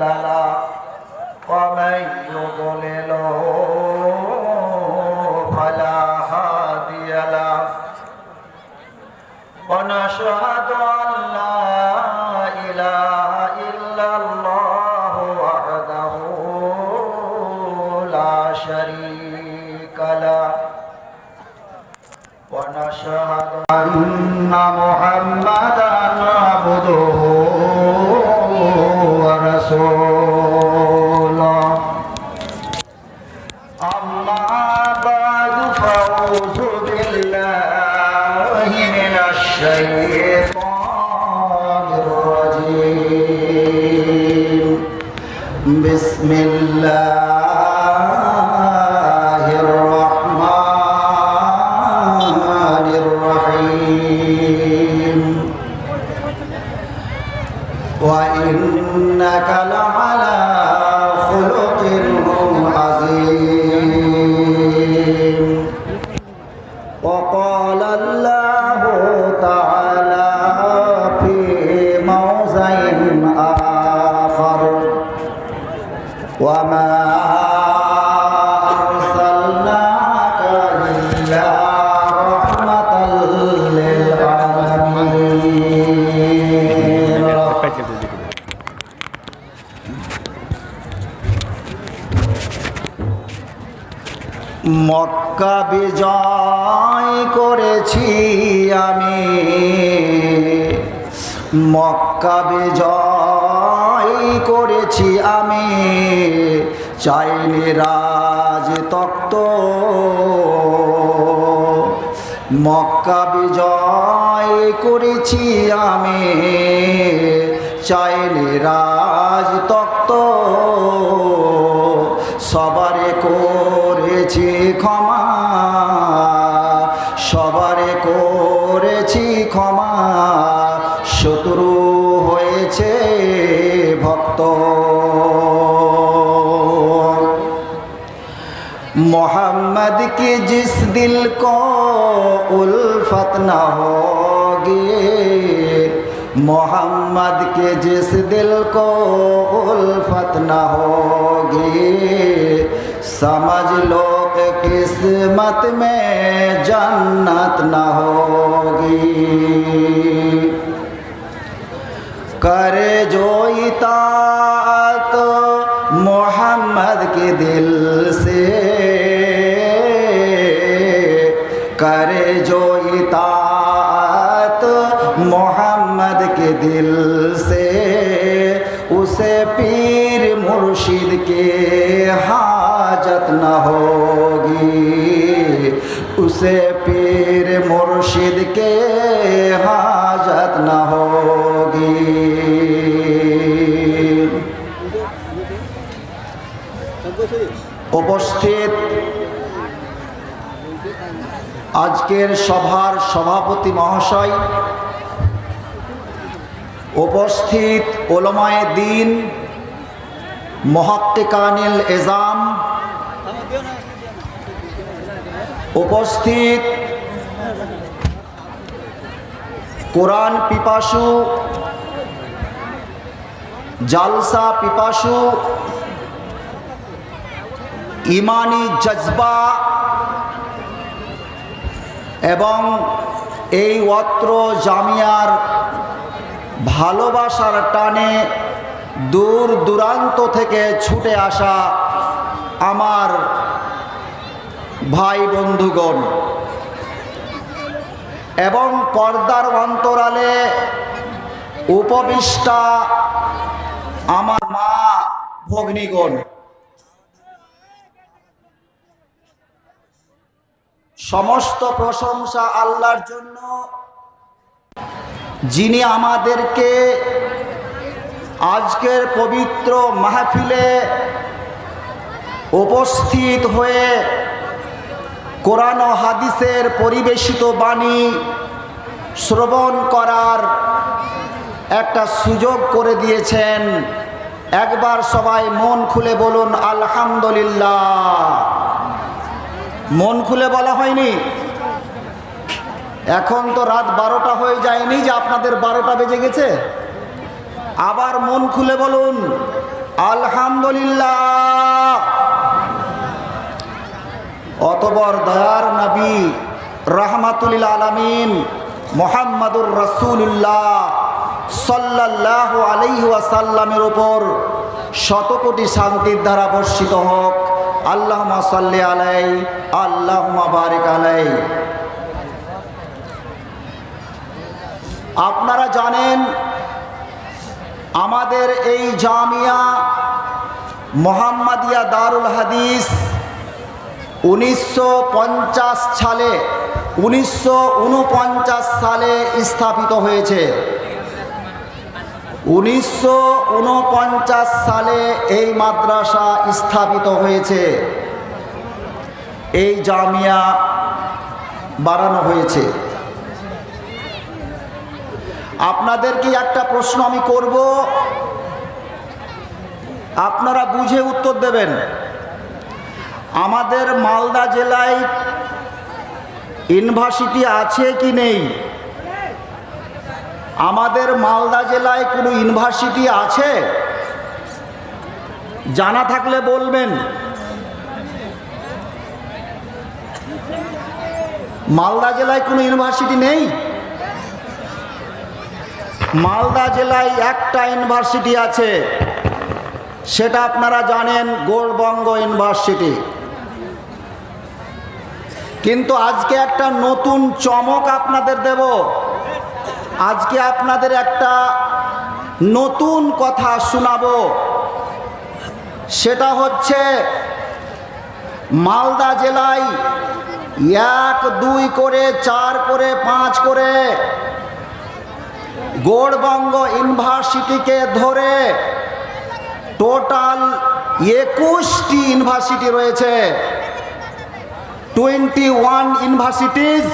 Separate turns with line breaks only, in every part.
له ومن يضلل فلا هادي له ونشهد أن لا إله إلا الله وحده لا شريك له ونشهد أن محمدا عبده ورسوله أما بعد فأعوذ بالله من الشيطان الرجيم بسم الله الرحمن الرحيم وإنك لعلى خلق عظيم وقال الله تعالى في موضع آخر وما أرسلناك إلا رحمة للعالمين মক্কা বিজয় করেছি আমি, মক্কা বিজয় করেছি আমি, চাইনি রাজতক্ত। মক্কা বিজয় করেছি আমি, চাইনি রাজতক্ত। সবারে করেছি ক্ষমা, সবারে করেছি ক্ষমা, শত্রু হয়েছে ভক্ত। मोहम्मद की जिस दिल को उल्फत न होगी, मोहम्मद के जिस दिल को उल्फत न होगी, समझ लो कि किस्मत में जन्नत न होगी। करे जो इताअत मोहम्मद के दिल से, करे जो इताअत मोहम्मद के दिल से, उसे पीर मुर्शिद के हाजत न होगी, उसे पीर मुर्शिद के हाजत न होगी। উপস্থিত আজকের সভার সভাপতি মহাশয়, উপস্থিত উলামায়ে দ্বীন, মুহাক্কিকানিল ইজাম, উপস্থিত কোরআন পিপাসু, জালসা পিপাসু, ইমানি জজবা এবং এই অত্র জামিয়ার ভালোবাসার টানে দূর দূরান্ত থেকে ছুটে আসা আমার ভাই বন্ধুগণ এবং পর্দার অন্তরালে উপবিষ্টা আমার মা ভগ্নীগণ, সমস্ত প্রশংসা আল্লাহর জন্য, যিনি আমাদেরকে আজকের পবিত্র মাহফিলে উপস্থিত হয়ে কোরআন ও হাদিসের পরিবেশিত বাণী শ্রবণ করার একটা সুযোগ করে দিয়েছেন। একবার সবাই মন খুলে বলুন আলহামদুলিল্লাহ। মন খুলে বলা হয়নি? এখন তো রাত 12টা হয়ে যায়নি যে আপনাদের 12টা বেজে গেছে? আবার মন খুলে বলুন আলহামদুলিল্লাহ। অতঃপর দয়ার নবী রাহমাতুল আলামিন মুহাম্মাদুর রাসূলুল্লাহ সাল্লাল্লাহু আলাইহি ওয়াসাল্লামের উপর শতকোটি শান্তির ধারা বর্ষিত হোক। আল্লাহুম্মা সাল্লি আলাইহি আল্লাহুম্মা বারিক আলাইহি। আপনারা জানেন আমাদের এই জামিয়া মোহাম্মদিয়া দারুল হাদিস 1949 সালে স্থাপিত হয়েছে। 1949 সালে এই মাদ্রাসা স্থাপিত হয়েছে, এই জামিয়া বানানো হয়েছে। আপনাদেরকে একটা প্রশ্ন আমি করব, আপনারা বুঝে উত্তর দেবেন। আমাদের মালদা জেলায় ইউনিভার্সিটি আছে কি নেই? আমাদের মালদা জেলায় কোনো ইউনিভার্সিটি আছে? জানা থাকলে বলবেন। মালদা জেলায় কোনো ইউনিভার্সিটি নেই? মালদা জেলায় একটা ইউনিভার্সিটি আছে, সেটা আপনারা জানেন, গৌড়বঙ্গ ইউনিভার্সিটি। কিন্তু আজকে একটা নতুন চমক আপনাদের দেব। আজকে আপনাদের একটা নতুন কথা শোনাবো। সেটা হচ্ছে মালদা জেলায় 1, 2 করে 4 করে 5 করে গৌড়বঙ্গ ইউনিভার্সিটিকে ধরে টোটাল 21টি ইউনিভার্সিটি রয়েছে। 21 ইউনিভার্সিটিজ,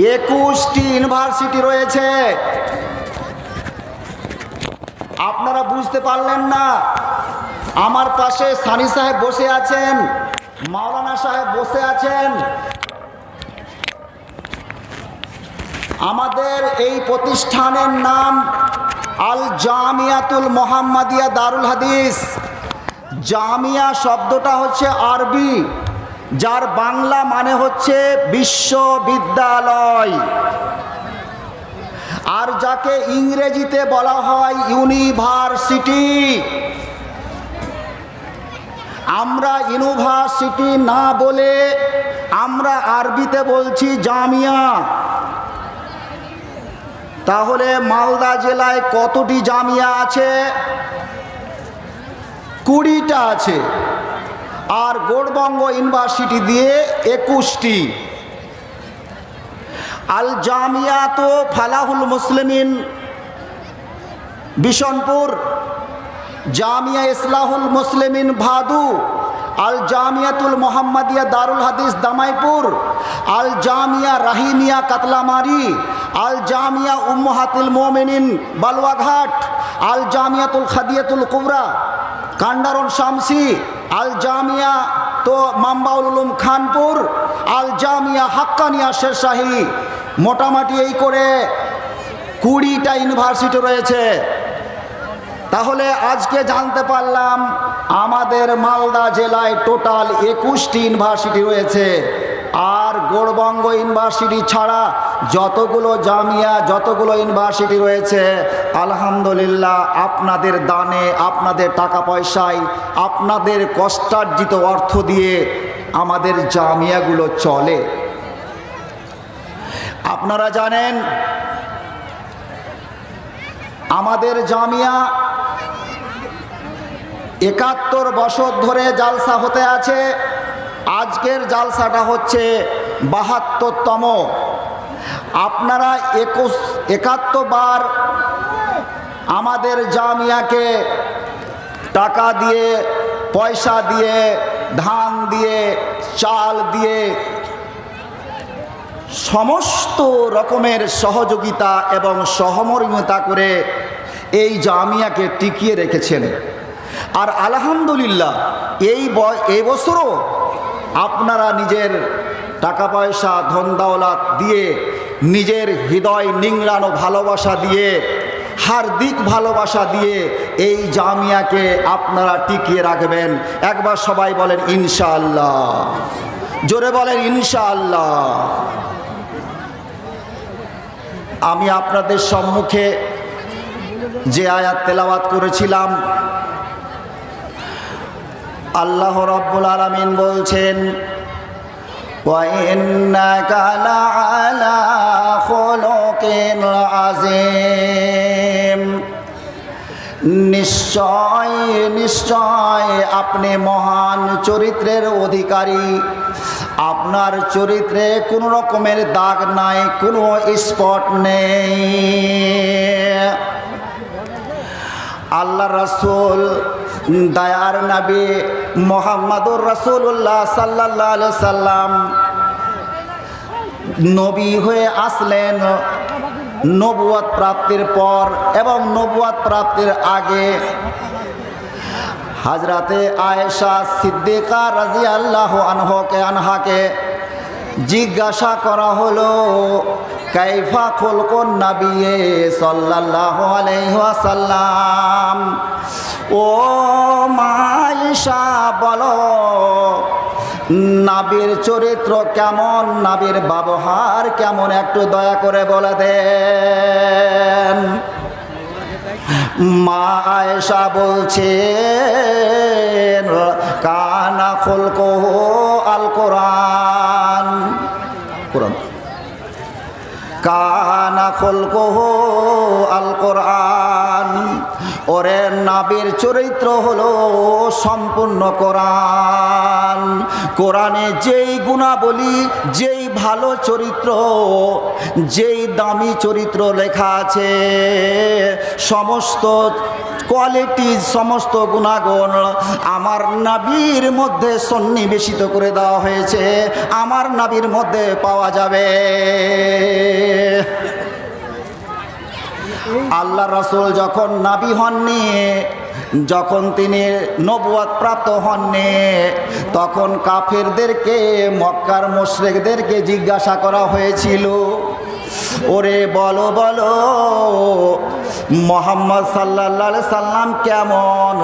21টি ইউনিভার্সিটি রয়েছে। আপনারা বুঝতে পারলেন না? আমার পাশে সানি সাহেব বসে আছেন, মাওলানা সাহেব বসে আছেন। আমাদের এই প্রতিষ্ঠানের নাম আল জামিয়াতুল মোহাম্মদিয়া দারুল হাদিস। জামিয়া শব্দটা হচ্ছে আরবি, যার বাংলা মানে হচ্ছে বিশ্ববিদ্যালয়, আর যাকে ইংরেজিতে বলা হয় ইউনিভার্সিটি। আমরা ইউনিভার্সিটি না বলে আমরা আরবিতে বলছি জামিয়া। তাহলে মালদা জেলায় কতটি জামিয়া আছে? 20টা আছে, আর গৌড়বঙ্গ ইউনিভার্সিটি দিয়ে 21টি। আল জামিয়াত ফালাহুল মুসলিমিন বিশনপুর, জামিয়া ইসলাহুল মুসলিমিন ভাদু, আল জামিয়াতুল মোহাম্মদিয়া দারুল হাদিস দামাইপুর, আল জামিয়া রাহিমিয়া কাতলামারি, আল জামিয়া উম্মাহাতুল মোমিনিন বালুয়াঘাট, আল জামিয়াতুল খাদিয়াতুল কুবরা কান্ডারন শামসি, আল জামিয়া তো মাম্বাউল উলুম খানপুর, আল জামিয়া হাক্কানিয়া শেরশাহী। মোটামুটি এই করে 20টা ইউনিভার্সিটি রয়েছে। তাহলে আজকে জানতে পারলাম আমাদের মালদা জেলায় টোটাল 21টি ইউনিভার্সিটি রয়েছে। আর গৌড়বঙ্গ ইউনিভার্সিটি ছাড়া যতগুলো জামিয়া, যতগুলো ইউনিভার্সিটি রয়েছে, আলহামদুলিল্লাহ আপনাদের দানে, আপনাদের টাকা পয়সায়, আপনাদের কষ্টার্জিত অর্থ দিয়ে আমাদের জামিয়াগুলো চলে। আপনারা জানেন আমাদের জামিয়া 71 বছর ধরে জালসা হতে আছে। আজকের জালসাটা হচ্ছে 72তম। আপনারা 71 বার আমাদের জামিয়াকে টাকা দিয়ে, পয়সা দিয়ে, ধান দিয়ে, চাল দিয়ে সমস্ত রকমের সহযোগিতা এবং সহমর্মিতা করে এই জামিয়াকে টিকিয়ে রেখেছেন। আর আলহামদুলিল্লাহ এই বছরও আপনারা নিজের টাকা পয়সা, ধন দৌলত দিয়ে, নিজের হৃদয় নিংড়ানো ভালোবাসা দিয়ে হার্দিক ভালোবাসা দিয়ে এই জামিয়াকে আপনারা টিকিয়ে রাখবেন। একবার সবাই বলেন ইনশাআল্লাহ, জোরে বলেন ইনশাআল্লাহ। আমি আপনাদের সম্মুখে যে আয়াত তেলাওয়াত করেছিলাম, আল্লাহ রাব্বুল আলামিন বলছেন, ওয়া ইন্নাকা লাআলা খুলুকিন আযীম, নিশ্চয় নিশ্চয় আপনি মহান চরিত্রের অধিকারী। আপনার চরিত্রে কোনো রকমের দাগ নাই, কোনো স্পট নেই। আল্লাহ রাসূল দয়ার নবী মুহাম্মদুর রাসূলুল্লাহ সাল্লাল্লাহু আলাইহি সাল্লাম নবী হয়ে আসলেন নবুয়ত প্রাপ্তির পর, এবং নবুয়ত প্রাপ্তির আগে হযরতে আয়েশা সিদ্দিকা রাদিয়াল্লাহু আনহাকে জিজ্ঞাসা করা হলো, কাইফা খুলকুন নবী সাল্লাল্লাহু আলাইহি ওয়াসাল্লাম, ও মা আয়েশা বলো নবীর চরিত্র কেমন, নবীর ব্যবহার কেমন, একটু দয়া করে বলে দেন। মা আয়েশা বলছেন, কানা খুলকুহু আল কোরআন, কানা খুলকুহু আল কোরআন, ওরে নবীর চরিত্র হলো সম্পূর্ণ কোরআন। কোরআনে যেই গুণাবলী, যেই ভালো চরিত্র, যেই দামি চরিত্র লেখা আছে, সমস্ত কোয়ালিটি, সমস্ত গুণাগুণ আমার নবীর মধ্যে সন্নিবেশিত করে দেওয়া হয়েছে, আমার নবীর মধ্যে পাওয়া যাবে। আল্লাহ রাসূল যখন নবী হননি, যখন তিনি নবুয়ত প্রাপ্ত হননি, তখন কাফেরদেরকে, মক্কার মুশরিকদেরকে জিজ্ঞাসা করা হয়েছিল, ওরে বলো বলো মুহাম্মদ সাল্লাল্লাহু আলাইহি সাল্লাম কেমন?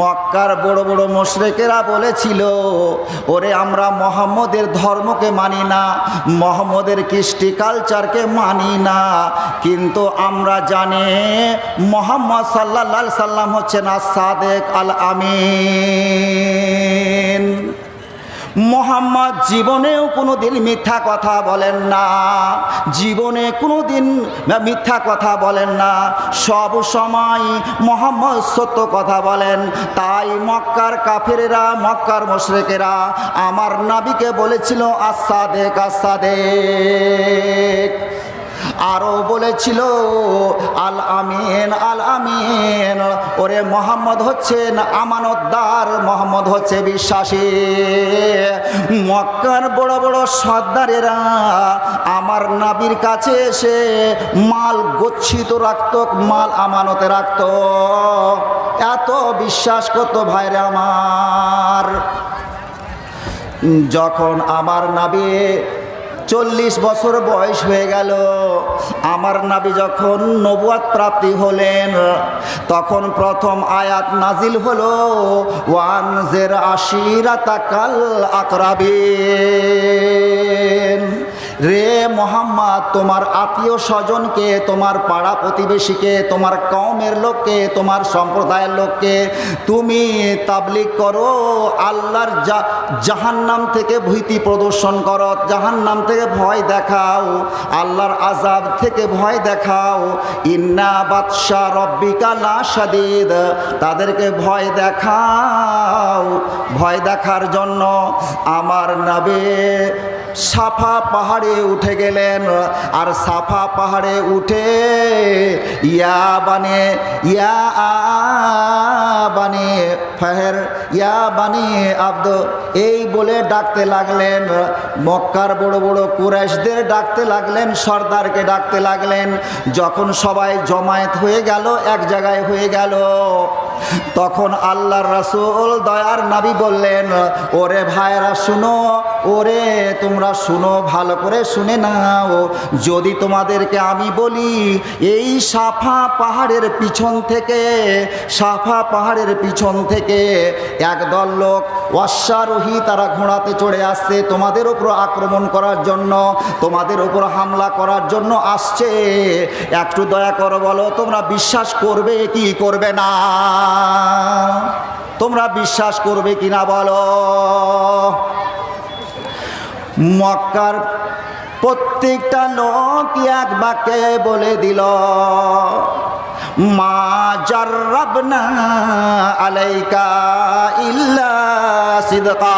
মক্কার বড় বড় মুশরিকেরা বলেছিল, ওরে আমরা মুহাম্মদের ধর্মকে মানি না, মুহাম্মদের কৃষ্টি কালচারকে মানি না, কিন্তু আমরা জানি মুহাম্মদ সাল্লাল্লাহু আলাইহি সাল্লাম হচ্ছেন আস-সাদিক আল আমিন। মুহাম্মদ জীবনেও কোনোদিন মিথ্যা কথা বলেন না, জীবনে কোনোদিন মিথ্যা কথা বলেন না, সব সময় মুহাম্মদ সত্য কথা বলেন। তাই মক্কার কাফেরেরা, মক্কার মুশরিকেরা আমার নবীকে বলেছিল আস-সাদিক আস-সাদিক, আরও বলেছিল আল আমিন আল আমিন, ওরে মোহাম্মদ হচ্ছেন আমানতদার, মোহাম্মদ হচ্ছে বিশ্বাসী। মক্কার বড় বড় সর্দারেরা আমার নবীর কাছে এসে মাল গচ্ছিত রাখত, মাল আমানতে রাখত, এত বিশ্বাস করত ভাইরা আমার। যখন আমার নবী 40 বছর বয়স হয়ে গেল, আমার নবী যখন নবুয়ত প্রাপ্তি হলেন, তখন প্রথম আয়াত নাজিল হলো, ওয়ানজির আশিরাতাকাল আকরাবিন, রে মোহাম্মদ তোমার আত্মীয় স্বজনকে, তোমার পাড়া প্রতিবেশীকে, তোমার কওমের লোককে, তোমার সম্প্রদায়ের লোককে তুমি তাবলীগ করো, আল্লাহর জাহান্নাম থেকে ভীতি প্রদর্শন করো, জাহান্নাম থেকে ভয় দেখাও, আল্লাহর আযাব থেকে ভয় দেখাও। ইন্না বাতশা রব্বিকা লা শাদীদ, তাদেরকে ভয় দেখাও। ভয় দেখার জন্য আমার নবী সাফা পাহাড়ে উঠে গেলেন, আর সাফা পাহাড়ে উঠে ইয়া বানে ফাহের ইয়া বানি আব্দ, এই বলে ডাকতে লাগলেন। মক্কার বড় বড় কুরাইশদের ডাকতে লাগলেন, সর্দারকে ডাকতে লাগলেন। যখন সবাই জমায়েত হয়ে গেল, এক জায়গায় হয়ে গেল, তখন আল্লাহর রাসূল দয়ার নবী বললেন, ওরে ভাইরা শুনো, ওরে তোমরা শুনো, ভালো করে শুনে নাও। যদি তোমাদেরকে আমি বলি এই সাফা পাহাড়ের পিছন থেকে, সাফা পাহাড়ের পিছন থেকে একদল লোক অশ্বারোহী, তারা ঘোড়াতে চড়ে আসছে তোমাদের উপর আক্রমণ করার জন্য, তোমাদের উপর হামলা করার জন্য আসছে, একটু দয়া করো, বলো তোমরা বিশ্বাস করবে কি করবে না? তোমরা বিশ্বাস করবে কিনা বলো? মক্কার প্রত্যেকটা লোক এক বাক্যে বলে দিল, মা জাররাবনা আলাইকা ইল্লা সিদকা,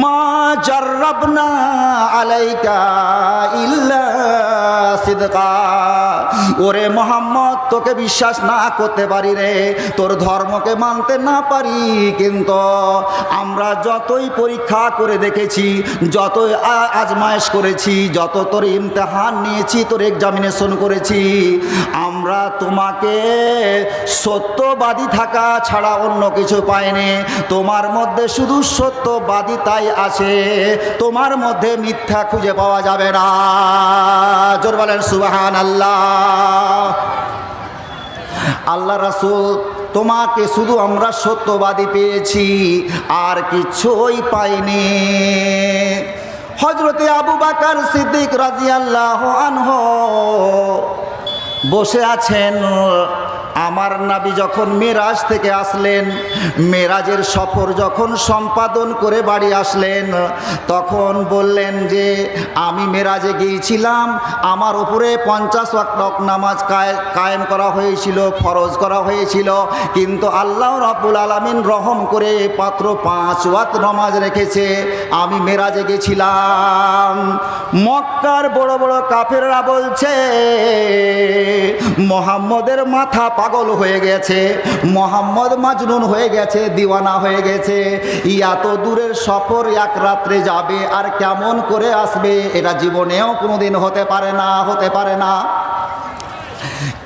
মা জাররাবনা আলাইকা ইল্লা সিদকা। ওরে মোহাম্মদ, তোকে বিশ্বাস না করতে পারি রে, তোর ধর্মকে মানতে না পারি, কিন্তু আমরা যতই পরীক্ষা করে দেখেছি, যতই আজমায়েশ করেছি, যত তোর ইমতিহান নিয়েছি, তোর এক্সামিনেশন করেছি, আমরা তোমাকে সত্যবাদী থাকা ছাড়া অন্য কিছু পাইনি। তোমার মধ্যে শুধু সত্যবাদিতাই আছে, তোমার মধ্যে মিথ্যা খুঁজে পাওয়া যাবে না। জোর বলেন সুবহানাল্লাহ। আল্লাহ রাসূল, তোমাকে শুধু আমরা সত্যবাদী পেয়েছি, আর কিছুই পাইনি। হযরতে আবু বকর সিদ্দিক রাদিয়াল্লাহু আনহু বসে আছেন। আমার নবী যখন মেরাজ থেকে আসলেন, মেরাজের সফর যখন সম্পাদন করে বাড়ি আসলেন, তখন বললেন যে আমি মেরাজে গিয়েছিলাম, আমার উপরে 50 ওয়াক্ত নামাজ কায়েম করা হয়েছিল, ফরজ করা হয়েছিল, কিন্তু আল্লাহ রাব্বুল আলামিন রহম করে মাত্র 5 ওয়াক্ত নামাজ রেখেছে। আমি মেরাজে গেছিলাম। মক্কার বড় বড় কাফেররা বলছে মুহাম্মদের মাথা পাগল হয়ে গেছে, মোহাম্মদ মাজনুন হয়ে গেছে, দিওয়ানা হয়ে গেছে, এত দূরের সফর এক রাত্রে যাবে আর কেমন করে আসবে, এটা জীবনেও কোনোদিন হতে পারে না, হতে পারে না।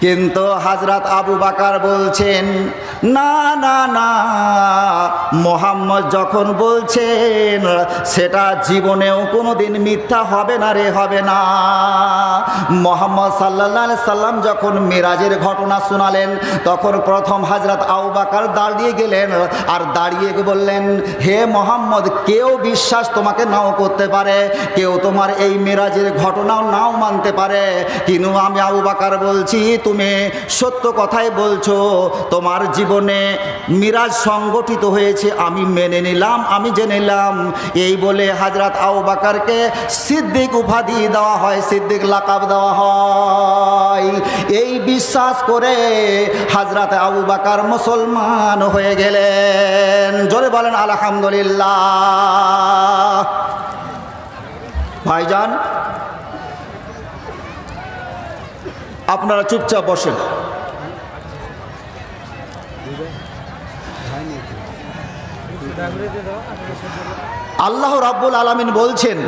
কিন্তু হযরত আবু বকর বলছেন, না না না, মোহাম্মদ যখন বলছেন সেটা জীবনেও কোনোদিন মিথ্যা হবে না রে, হবে না। মুহাম্মদ সাল্লাল্লাহু আলাইহি সাল্লাম যখন মিরাজের ঘটনা শোনালেন, তখন প্রথম হযরত আবু বকর দাঁড়িয়ে গেলেন, আর দাঁড়িয়ে বললেন, হে মোহাম্মদ, কেউ বিশ্বাস তোমাকে নাও করতে পারে, কেউ তোমার এই মিরাজের ঘটনাও নাও মানতে পারে, কিন্তু আমি আবু বকর বলছি তুমি সত্য কথাই বলছো, তোমার জীবনে মিরাজ সংগঠিত হয়েছে, আমি মেনে নিলাম, আমি জেনে নিলাম। এই বলে হযরত আবু বকরকে সিদ্দিক উপাধি দেওয়া হয়, সিদ্দিক লাকাব দেওয়া হয়। এই বিশ্বাস করে হযরত আবু বকর মুসলমান হয়ে গেলেন। জোরে বলেন আলহামদুলিল্লাহ। ভাইজান, আপনারা চুপচাপ বসেন। আল্লাহ রাব্বুল আলামিন বলছেন,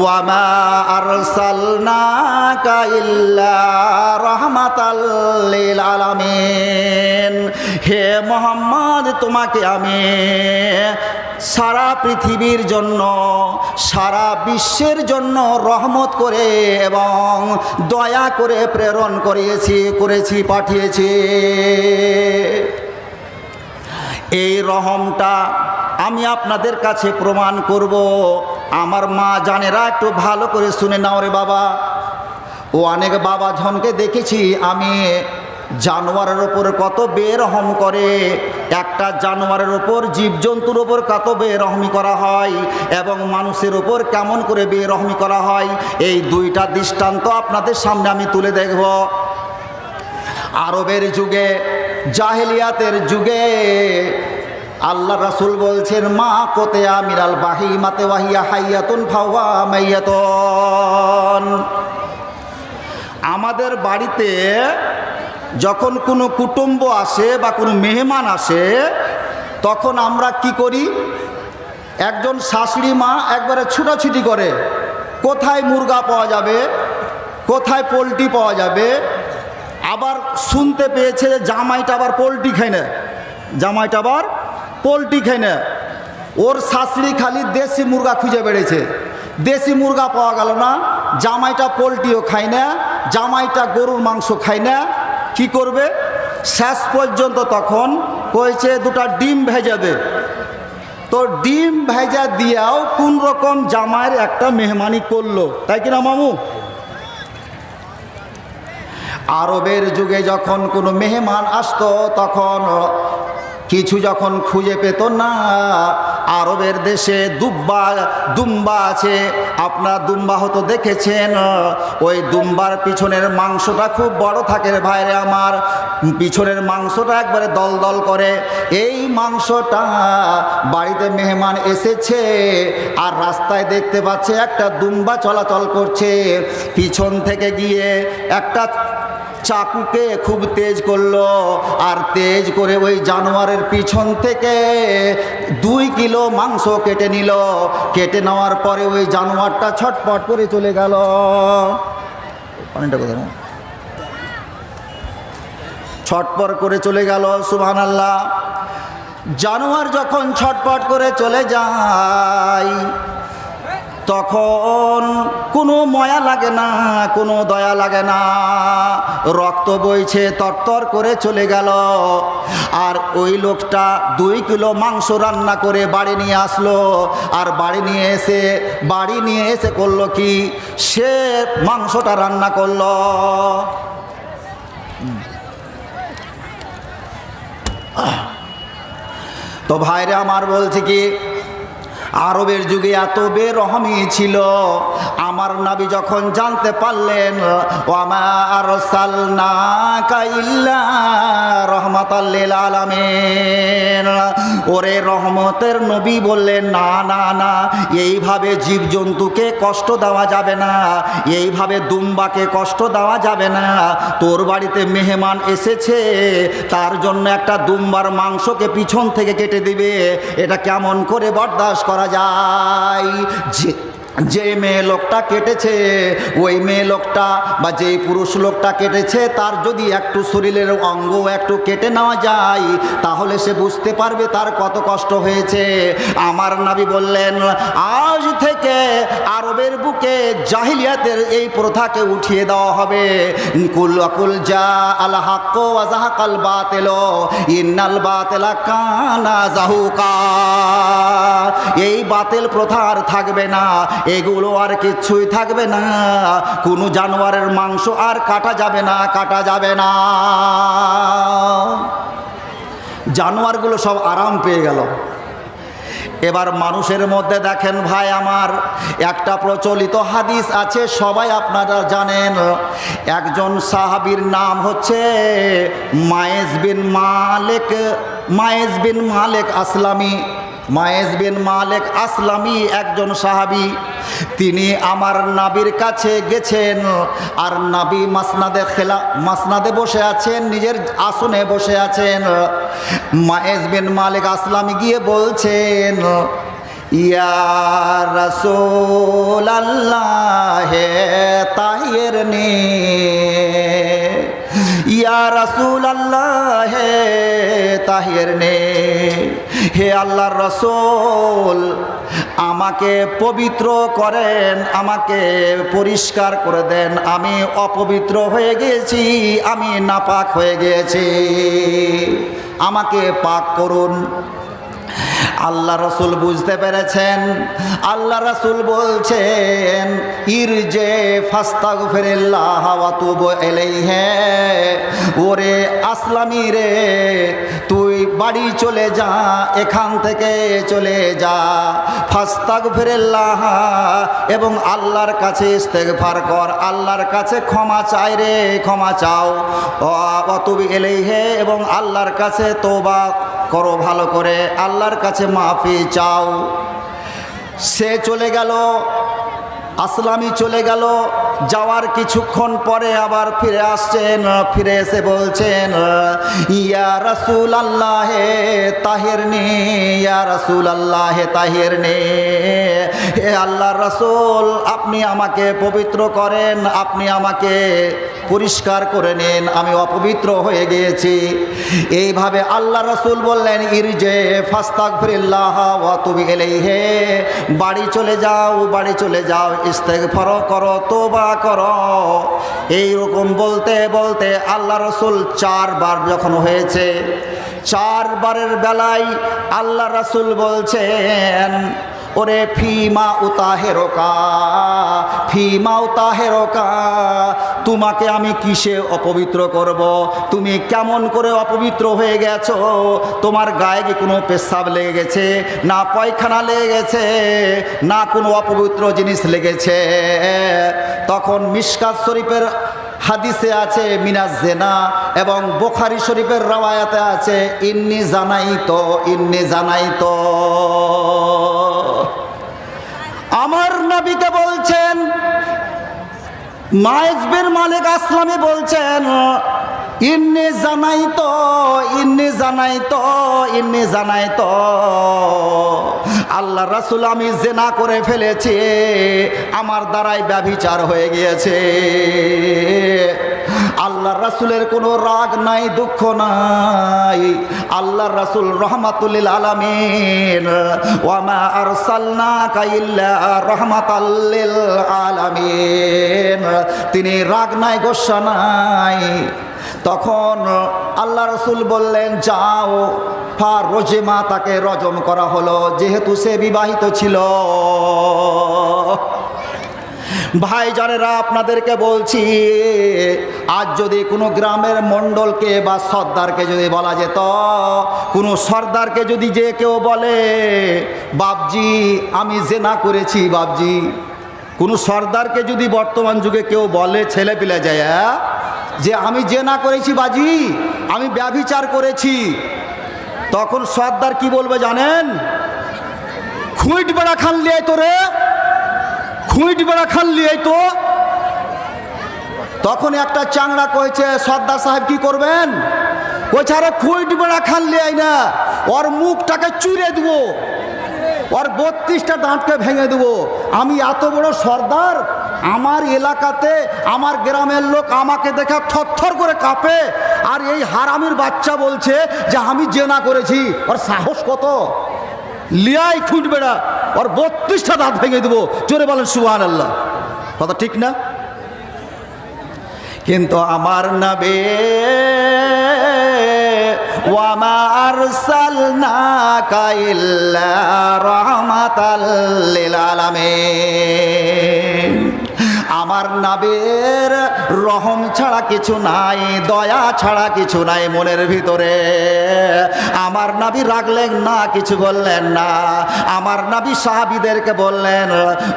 ওয়ামা আরসালনাকা ইল্লা রাহমাতাল লিল আলামিন। হে মুহাম্মদ, তোমাকে আমি সারা পৃথিবীর জন্য, সারা বিশ্বের জন্য রহমত করে এবং দয়া করে প্রেরণ করেছি, পাঠিয়েছি। এই রহমটা আমি আপনাদের কাছে প্রমাণ করব। আমার মা জানেরা একটু ভালো করে শুনে নাও রে বাবা। ও অনেক বাবা জনকে দেখেছি আমি, জানোয়ারের ওপর কত বেরহম করে, একটা জানোয়ারের ওপর, জীবজন্তুর ওপর কত বেরহমি করা হয় এবং মানুষের ওপর কেমন করে বেরহমি করা হয়, এই দুইটা দৃষ্টান্ত আপনাদের সামনে আমি তুলে দেখব। আরবের যুগে, জাহেলিয়াতের যুগে আল্লাহ রাসূল বলছেন, মা কোতে আমিরাল বাহিমাতে ওয়াহিয়া হাইয়াতুন ফাওয়া মাইয়াতুন। আমাদের বাড়িতে যখন কোনো কুটুম্ব আসে বা কোনো মেহমান আসে, তখন আমরা কি করি? একজন শাশুড়ি মা একবারে ছুটাছুটি করে, কোথায় মুরগা পাওয়া যাবে, কোথায় পোলট্রি পাওয়া যাবে। আবার শুনতে পেয়েছে যে জামাইটা আবার পোলট্রি খায় না, জামাইটা আবার পোলট্রি খায় না। ওর শাশুড়ি খালি দেশি মুরগা খুঁজে বেড়েছে, দেশি মুরগা পাওয়া গেল না, জামাইটা পোলট্রিও খায় না, জামাইটা গরুর মাংস খায় না। কি করবে? শেষ পর্যন্ত তখন কয়েছে দুটা ডিম ভেজে দে। তো ডিম ভেজা দিয়াও কোন রকম জামাইয়ের একটা মেহমানি করলো, তাই কিনা মামু? আরবের যুগে যখন কোনো মেহমান আসতো, তখন কিছু যখন খুঁজে পেত না, আরবের দেশে দুম্বা আছে, আপনার দুম্বা হয়তো দেখেছেন। ওই দুম্বার পিছনের মাংসটা খুব বড় থাকে রে ভাইরে আমার, পিছনের মাংসটা একবারে দল দল করে। এই মাংসটা বাড়িতে মেহমান এসেছে আর রাস্তায় দেখতে পাচ্ছে একটা দুম্বা চলাচল করছে, পিছন থেকে গিয়ে একটা চাকুকে খুব তেজ করলো, আর তেজ করে ওই জানোয়ারের পিছন থেকে 2 কিলো মাংস কেটে নিল। কেটে নেওয়ার পরে ওই জানোয়ারটা ছটপট করে চলে গেল। পানিটা কোথায়? ছটপট করে চলে গেল। সুবহানাল্লাহ। জানোয়ার যখন ছটপট করে চলে যায়, তখন কোনো মায়া লাগে না, কোনো দয়া লাগে না, রক্ত বইছে, তরতর করে চলে গেল। আর ওই লোকটা 2 কিলো মাংস রান্না করে বাড়ি নিয়ে আসলো। আর বাড়ি নিয়ে এসে করলো কি? সে মাংসটা রান্না করলো। তো ভাইরা আমার বলছে কি, আরবের যুগে এত বেরহমি ছিল। আমার নবী যখন জানতে পারলেন, ওয়ামা আরসালনাকা ইল্লা রাহমাতাল লিল আলামিন, ওরে রহমতের নবী বললেন, না না না, এইভাবে জীবজন্তুকে কষ্ট দেওয়া যাবে না, এইভাবে দুম্বাকে কষ্ট দেওয়া যাবে না। তোর বাড়িতে মেহমান এসেছে, তার জন্য একটা দুম্বার মাংসকে পিছন থেকে কেটে দিবে, এটা কেমন করে বরদাস্ত করা যায়? যে মেয়ে লোকটা কেটেছে, ওই মেয়ে লোকটা বা যে পুরুষ লোকটা কেটেছে, তার যদি একটু শরীরের অঙ্গ একটু কেটে নেওয়া যায়, তাহলে সে বুঝতে পারবে তার কত কষ্ট হয়েছে। আমার নবী বললেন, আজ থেকে আরবের বুকে জাহিলিয়াতের এই প্রথাকে উঠিয়ে দেওয়া হবে। কুল জা আল হক ওয়া যাহাকাল বাতিল ইন্নাল বাতিলা কানা যাহুকা। এই বাতিল প্রথা আর থাকবে না, এগুলো আর কিচ্ছুই থাকবে না। কোনো জানোয়ারের মাংস আর কাটা যাবে না, কাটা যাবে না। জানোয়ারগুলো সব আরাম পেয়ে গেল। এবার মানুষের মধ্যে দেখেন ভাই আমার, একটা প্রচলিত হাদিস আছে, সবাই আপনারা জানেন। একজন সাহাবীর নাম হচ্ছে মায়েজ বিন মালেক আসলামী। মায়েজ বিন মালেক আসলামী একজন সাহাবী। তিনি আমার নবীর কাছে গেছেন, আর নবী মাসনাদে বসে আছেন, নিজের আসনে বসে আছেন। মায়েজ বিন মালেক আসলামী গিয়ে বলছেন, ইয়া রাসূলুল্লাহ হে তাহির নে, ইয়া রাসূলুল্লাহ হে তাহির নে, হে আল্লাহর রাসূল, আমাকে পবিত্র করেন, আমাকে পরিষ্কার করে দেন, আমি অপবিত্র হয়ে গেছি, আমি নাপাক হয়ে গেছি, আমাকে পাক করুন। আল্লাহ রাসূল বুঝতে পেরেছেন। আল্লাহ রাসূল বলছেন, ইরজে ফাস্তাগফিরিল্লাহ ওয়া তুব ইলাইহি, ওরে আসলামী রে, তুই বাড়ি চলে যা, এখান থেকে চলে যা, ফাস্তাগফিরিল্লাহ, এবং আল্লাহর কাছে ইস্তেগফার কর, আল্লাহর কাছে ক্ষমা চাই রে, ক্ষমা চাও, ওয়া তুব ইলাইহি, এবং আল্লাহর কাছে তওবা করো ভালো করে, আল্লাহর কাছে মাফি চাও। সে চলে গেল। আসলামি চলে গেল। যাওয়ার কিছুক্ষণ পরে আবার ফিরে আসছেন, ফিরে এসে বলছেন, ইয়া রাসূল আল্লাহ তাহিরনি, ইয়া রাসূল আল্লাহ তাহিরনি, হে আল্লাহর রাসূল আপনি আমাকে পবিত্র করেন, আপনি আমাকে পরিষ্কার করে নিন, আমি অপবিত্র হয়ে গিয়েছি। এইভাবে আল্লাহ রাসূল বললেন, ইরজে ফাস্তাগফিরিল্লাহ ওয়া তুব ইলাইহি, বাড়ি চলে যাও, বাড়ি চলে যাও, ইস্তেগফার করো, তওবা করো। এইরকম বলতে বলতে আল্লাহ রাসূল 4 বার যখন হয়েছে, 4 বারের বেলায় আল্লাহ রাসূল বলছেন, ওরে ফিমা উতাহেরকা, ফিমা উতাহেরকা, তোমাকে আমি কিসে অপবিত্র করব? তুমি কেমন করে অপবিত্র হয়ে গেছো? তোমার গায়ে কি কোনো পেশাব লেগে গেছে, না পায়খানা লেগে গেছে, না কোনো অপবিত্র জিনিস লেগেছে? তখন মিশকাত শরীফের হাদিসে আছে মিনাজ জেনা, এবং বুখারী শরীফের রওয়ায়াতে আছে ইন্নি জানাইতো, ইন্নি জানাইতো। আমার নবীকে বলছেন, মায়েজ বিন মালিক আসলামী বলছেন, ইন্নি জানাইতো, ইন্নি জানাইতো, ইন্নি জানাইতো, আল্লাহ রাসূল আমি জেনা করে ফেলেছি, আমার দ্বারাই ব্যভিচার হয়ে গিয়েছে। আল্লাহর রাসূলের কোনো রাগ নাই, দুঃখ নাই। আল্লাহর রাসূল রহমাতুল লিল আলামিন, ওয়া মা আরসালনাকা ইল্লা রাহমাতাল লিল আলামিন, তিনি রাগ নাই, গোসা নাই। তখন আল্লাহ রাসূল বললেন, যাও ফারজমা, তাকে রজম করা হলো, যেহেতু সে বিবাহিত ছিল। ভাইজানেরা আপনাদেরকে বলছি, আজ যদি কোনো গ্রামের মণ্ডলকে বা সর্দারকে যদি বলা যেত, কোনো সর্দারকে যদি যে কেউ বলে, বাপজি আমি জেনা করেছি, বাপজি, কোনো সর্দারকে যদি বর্তমান যুগে কেউ বলে, ছেলে পিলে যায় যে আমি জেনা করেছি বাজি, আমি ব্যভিচার করেছি, তখন সর্দার কি বলবে জানেন? খুঁট বেড়া খান লিয়ে তোরে, খুঁট বেড়া খান লিয়ে তো। তখন একটা চাংড়া কয়েছে, সর্দার সাহেব কি করবেন? কইছে, আরে খুঁট বেড়া খান লিয়ে না, ওর মুখটাকে চুরে দেবো, ওর 32টা দাঁতকে ভেঙে দেবো। আমি এত বড় সর্দার, আমার এলাকাতে আমার গ্রামের লোক আমাকে দেখে থরথর করে কাঁপে, আর এই হারামির বাচ্চা বলছে যে আমি জেনা করেছি। ওর সাহস কত! লিয়াই খুঁট বেড়া, ওর 32টা দাঁত ভেঙে দেবো। জোরে বলেন সুবহানাল্লাহ। কথা ঠিক না? কিন্তু আমার নবী, ওয়া মা আরসালনাকা ইল্লা রাহমাতাল লিল আলামিন, আমার নবীর রহম ছাড়া কিছু নাই, দয়া ছাড়া কিছু নাই মনের ভিতরে। আমার নবী রাগলেন না, কিছু বললেন না। আমার নবী সাহাবীদেরকে বললেন,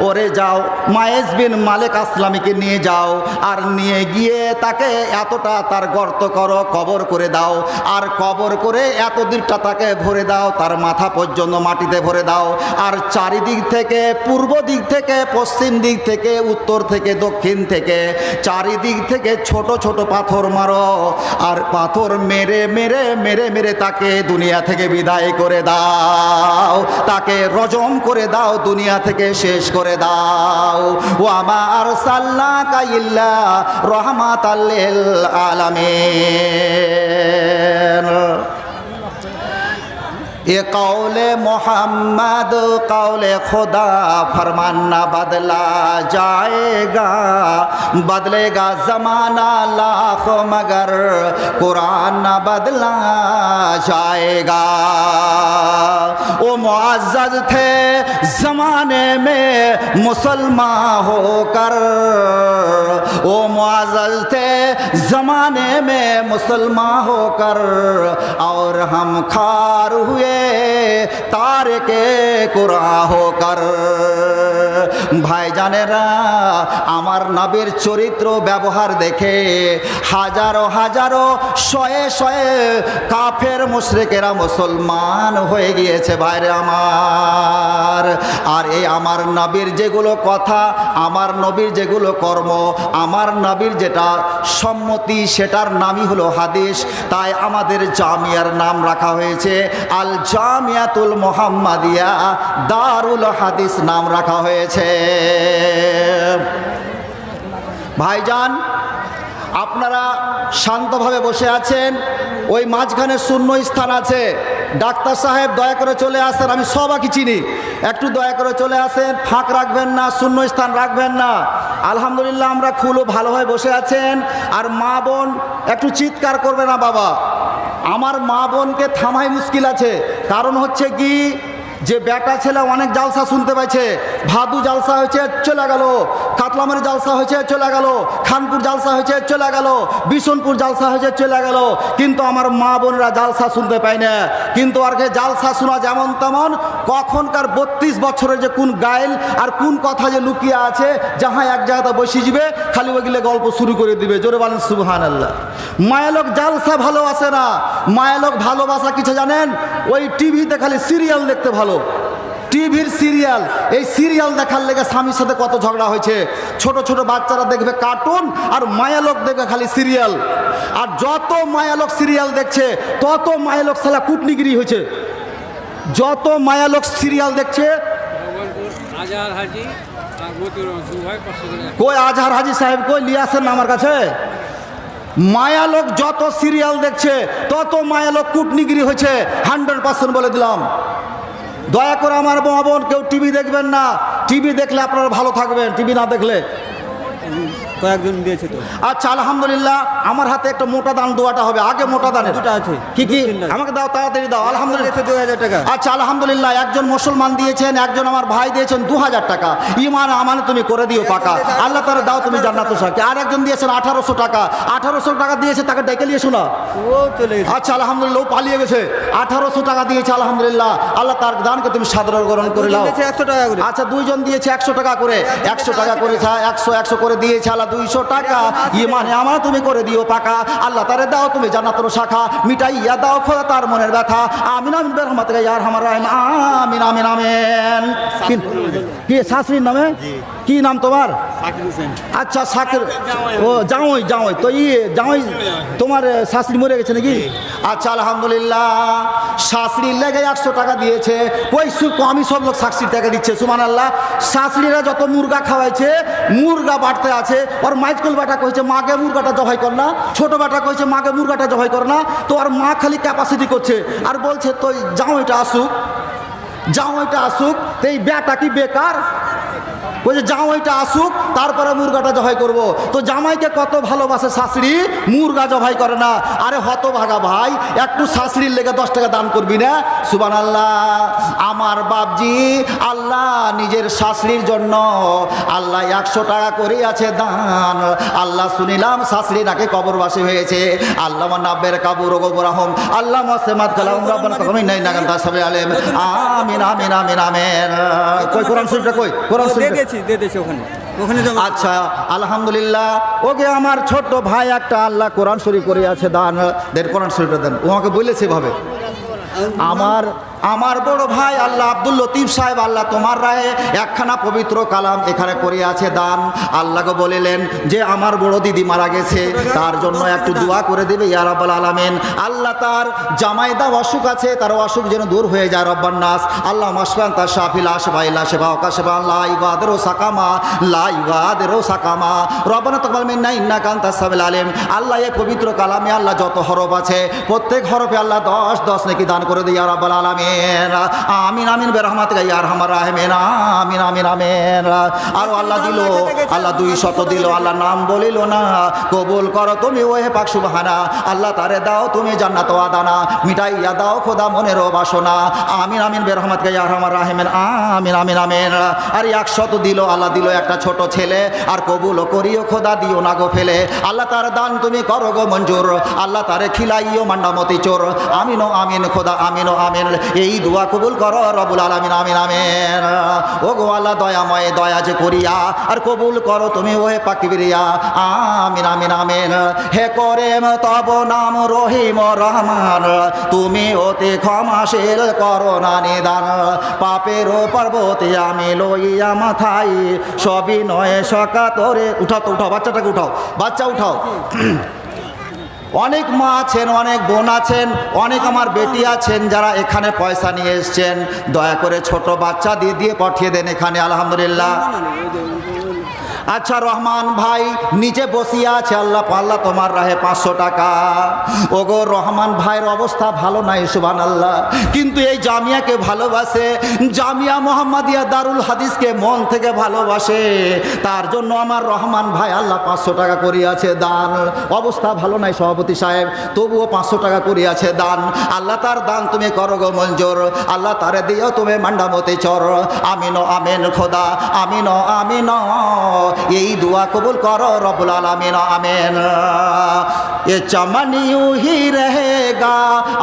ওরে যাও মায়েজ বিন মালিক আসলামীকে নিয়ে যাও, আর নিয়ে গিয়ে তাকে এতটা তার গর্ত করো, কবর করে দাও, আর কবর করে এত দিকটা তাকে ভরে দাও, তার মাথা পর্যন্ত মাটিতে ভরে দাও, আর চারিদিক থেকে, পূর্ব দিক থেকে, পশ্চিম দিক থেকে, উত্তর থেকে, দক্ষিণ থেকে, চারিদিক থেকে ছোট ছোট পাথর মারো, আর পাথর মেরে মেরে মেরে মেরে তাকে দুনিয়া থেকে বিদায় করে দাও, তাকে রজম করে দাও, দুনিয়া থেকে শেষ করে দাও। ওয়া মা আরসালনাকা ইল্লা রাহমাতাল লিল আলামিন। ये कौले मोहम्मद कौले खुदा फरमान ना बदला जाएगा, बदलेगा ज़माना लाख मगर कुरान ना बदला जाएगा। वो मुअज़्ज़ज़ थे ज़माने में मुसलमान होकर, वो मुअज़्ज़ज़ थे ज़माने में मुसलमान होकर, और हम खार हुए तारके कुरान होकर। ভাইজানেরা, আমার নবীর চরিত্র ব্যবহার দেখে হাজারো হাজারো শয়ে শয়ে কাফের মুশরিকেরা মুসলমান হয়ে গিয়েছে। ভাইরে আমার, আর এই আমার নবীর যেগুলো কথা, আমার নবীর যেগুলো কর্ম, আমার নবীর যেটা সম্মতি, সেটার নামই হলো হাদিস। তাই আমাদের জামিয়ার নাম রাখা হয়েছে আল জামিয়াতুল মুহাম্মাদিয়া দারুল হাদিস নাম রাখা হয়েছে। ভাইজান, আপনারা শান্তভাবে বসে আছেন, ওই মাঝখানে শূন্য স্থান আছে। ডাক্তার সাহেব দয়া করে চলে আসেন, আমি সবাইকে চিনি, একটু দয়া করে চলে আসেন, ফাঁক রাখবেন না, শূন্য স্থান রাখবেন না। আলহামদুলিল্লাহ আমরা খুব ভালোভাবে বসে আছেন। আর মা বোন একটু চিৎকার করবে না বাবা, আমার মা বোনকে থামাই মুশকিল আছে। কারণ হচ্ছে কি, যে বেটা ছেলে অনেক জালসা শুনতে পাইছে, ভাদু জালসা হয়েছে চলে গেল, কাতলামারি জালসা হয়েছে চলে গেল, খানপুর জালসা হয়েছে চলে গেল, বিশনপুর জালসা হয়েছে চলে গেল, কিন্তু আমার মা বোনেরা জালসা শুনতে পায় না। কিন্তু আর জালসা শোনা যেমন তেমন, কখনকার 32 বছরের যে কোন গাইল আর কোন কথা যে লুকিয়ে আছে, যাহা এক জায়গাতে বসে যাবে খালি ওইগুলো গল্প শুরু করে দিবে। জোরে বলেন সুবহানাল্লাহ। মায়ালোক জালসা ভালোবাসে না, মায়ালোক ভালোবাসা কিছু জানেন, ওই টিভিতে খালি সিরিয়াল দেখতে ভালো, টিভির সিরিয়াল। এই সিরিয়াল দেখার লেগে স্বামীর সাথে কত ঝগড়া হয়েছে। ছোট ছোট বাচ্চারা দেখবে কার্টুন, আর মায়ালোক দেখবে খালি সিরিয়াল। আর যত মায়ালোক সিরিয়াল দেখছে তত মায়ালোক সালা কুটনিগিরি হয়েছে। যত মায়ালোক সিরিয়াল দেখছে, কই আজহার হাজি সাহেব কই লিয়ে আসেন না আমার কাছে। মায়ালোক যত সিরিয়াল দেখছে তত মায়ালোক কুটনিগিরি হয়েছে, 100% বলে দিলাম। দয়া করে আমার মা বোন কেউ টিভি দেখবেন না, টিভি দেখলে আপনারা ভালো থাকবেন, টিভি না দেখলে।
কয়েকজন দিয়েছে তো।
আচ্ছা আলহামদুলিল্লাহ, আমার হাতে একটা মোটা দান দোয়াটা হবে। আগে মোটা দানের
দুটো আছে,
কি কি আমাকে দাও, তাড়াতাড়ি দাও। আলহামদুলিল্লাহ
2000 টাকা।
আচ্ছা আলহামদুলিল্লাহ, একজন মুসলমান দিয়েছেন, একজন আমার ভাই দিয়েছেন 2000 টাকা। ইমান আমানে তুমি করে দিও পাকা, আল্লাহ তাআলা দাও তুমি জান্নাত সাথে। আর একজন দিয়েছেন 1800 টাকা, 1800 টাকা দিয়েছে, তাকে ডেকে নিয়ে শোনা।
ও চলে গেছে।
আচ্ছা আলহামদুলিল্লাহ, ও পালিয়ে গেছে। 1800 টাকা দিয়েছে, আলহামদুলিল্লাহ, আল্লাহ তার দানকে তুমি সাদরে গ্রহণ করে নাও।
100 টাকা করে।
আচ্ছা দুইজন দিয়েছে 100 টাকা করে, 100 টাকা করে, 100 করে দিয়েছে, আল্লাহ 200 টাকা ইমানে আমার তুমি করে দিও পাকা, আল্লাহ তারে দাও তুমি জান্নাতের শাখা, মিটাইয়া দাও খোদা তার মনের ব্যথা। আমিন আমিন বিরহমাতিকা ইয়া আরহামার রাহিম, আমিন আমিন আমিন। কি শাশুড়ির নামে কি নাম তোমার? আচ্ছা সাকির, ও জামাই, জামাই তো জামাই তোমার শাশুড়ি মরে গেছে নাকি? আচ্ছা আলহামদুলিল্লাহ, শাশুড়ির লেগে 100 টাকা দিয়েছে। ওই আমি সব লোক শাশুড়ির টাকা দিচ্ছে, সুবহানাল্লাহ। শাশুড়িরা যত মুরগা খাওয়াইছে, মুরগা বাড়তে আছে, ওর মাইজকুল বেটা কইছে মাকে মুরগাটা জবাই কর না, ছোট বেটা কইছে মাকে মুরগাটা জবাই কর না। তো আর মা খালি ক্যাপাসিটি করছে আর বলছে তো জামাইটা আসুক, জামাইটা আসুক। তো এই বেটা কি বেকার? বলছে জামাইটা আসুক তারপরে মুরগাটা জবাই করব। তো জামাইকে কত ভালোবাসে শাশুড়ি, মুরগা জবাই করে না। আরে হতভাগা ভাই, একটু শাশুড়ির লেগে 10 টাকা দান করবি না? সুবহানাল্লাহ। আমার বাপজি আল্লাহ নিজের শাশুড়ির জন্য আল্লাহ 100 টাকা করে আছে দান। আল্লাহ শুনিলাম শাশুড়ি নাকি কবরবাসী হয়েছে। আল্লাহ নাব্বের কাবুর গোবরাহম, আল্লাহ মাসেমাত কালাম রাব্বানা কামিন নাই না গান সাবে আলেম, আমিন আমিন আমিন আমিন। কই কোরআন শরীফটা কই? কোরআন শরীফ
ওখানে।
আচ্ছা আলহামদুলিল্লাহ, ওকে আমার ছোট্ট ভাই একটা আল্লাহ কোরআন শরীফ করে আছে দান, দেন কোরআন শরীফটা দেন। ও আমাকে বলেছে ভাবে, আমার বড় ভাই আল্লাহ আব্দুল লতিফ সাহেব, আল্লাহ তোমার রায়ে একখানা পবিত্র কালাম এখানে করে আছে দান। আল্লাহকে বলিলেন যে আমার বড় দিদি মারা গেছে, তার জন্য একটু দোয়া করে দেবে ইয়া রাব্বাল আলামিন। আল্লাহ তার জামাইদা অসুখ আছে, তার অসুখ যেন দূর হয়ে যায় রব্বান নাস। আল্লাহ মাসফান তার শাফিল আশবাইলা সেবা ওকাশেবা লা ইবাদেরো সাকামা, লা ইবাদেরো সাকামা, রব্বানা তাকবাল মিন্না ইন্নাকা আনতাস সামিউল আলিম। আল্লাহ এই পবিত্র কালামে আল্লাহ যত হরফ আছে প্রত্যেক হরফে আল্লাহ 10 নেকি দান করে দিই ইয়া রাব্বাল আলামিন। আমিন আমিন বিরহমাতিকা ইয়া আরহামার রাহিমিন, আমিন আমিন আমিন। আর আল্লাহ দিল, আল্লাহ 200 দিল, আল্লাহ নাম বলিল না, কবুল করো তুমি ওহে পাক সুবহানা। আল্লাহ তারে দাও তুমি জান্নাত ওয়াদানা, মিটাইয়া দাও খোদা মনের বাসনা। আমিন আমিন বিরহমাতিকা ইয়া আরহামার রাহিমিন, আমিন আমিন আমিন। আর 100 দিল, আল্লাহ দিল একটা ছোট ছেলে, আর কবুল করিও খোদা দিও না গো ফেলে। আল্লাহ তার দান তুমি করো গো মঞ্জুর, আল্লাহ তারে খিলাইও মান্ডামতি চোর। আমিন ও আমিন খোদা, আমিন ও আমিন। এই এই দোয়া কবুল করো রব্বুল আলামিন, আমিন আমিন। ও গো আল্লাহ দয়াময়, দয়া যে করিয়া আর কবুল করো তুমি ওহে পাকিবিরিয়া, আমিন আমিন আমিন। হে করেম তব নাম রহিম রহমান, তুমি অতি ক্ষমাশীল করোনা নিদান। পাপের পর্বতে আমি লইয়া মাথায়, সবই নয় সকাতরে। উঠাও তো, উঠাও বাচ্চাটাকে, উঠাও বাচ্চা উঠাও। অনেক মা আছেন, অনেক বোন আছেন, অনেক আমার বেটি আছেন যারা এখানে পয়সা নিয়ে এসছেন। দয়া করে ছোট বাচ্চা দিয়ে দিয়ে পাঠিয়ে দেন এখানে, আলহামদুলিল্লাহ। আচ্ছা রহমান ভাই নিচে বসিয়া আছে, আল্লাহ পাল্লা তোমার রাহে 500 টাকা। ওগো রহমান ভাইয়ের অবস্থা ভালো নাই সুবহানাল্লাহ, কিন্তু এই জামিয়াকে ভালোবাসে, জামিয়া মোহাম্মদিয়া দারুল হাদিসকে মন থেকে ভালোবাসে। তার জন্য আমার রহমান ভাই আল্লাহ 500 টাকা করিয়াছে দান। অবস্থা ভালো নাই সভাপতি সাহেব, তবুও 500 টাকা করিয়াছে দান। আল্লাহ তার দান তুমি করো গো মঞ্জুর, আল্লাহ তারে দিও তুমি মান্ডামতি চর। আমিন আমিন খোদা, আমিন আমিন। এই দোয়া কবুল করো রব্বুল আলামিন, আমিন। ये चमन यूं ही रहेगा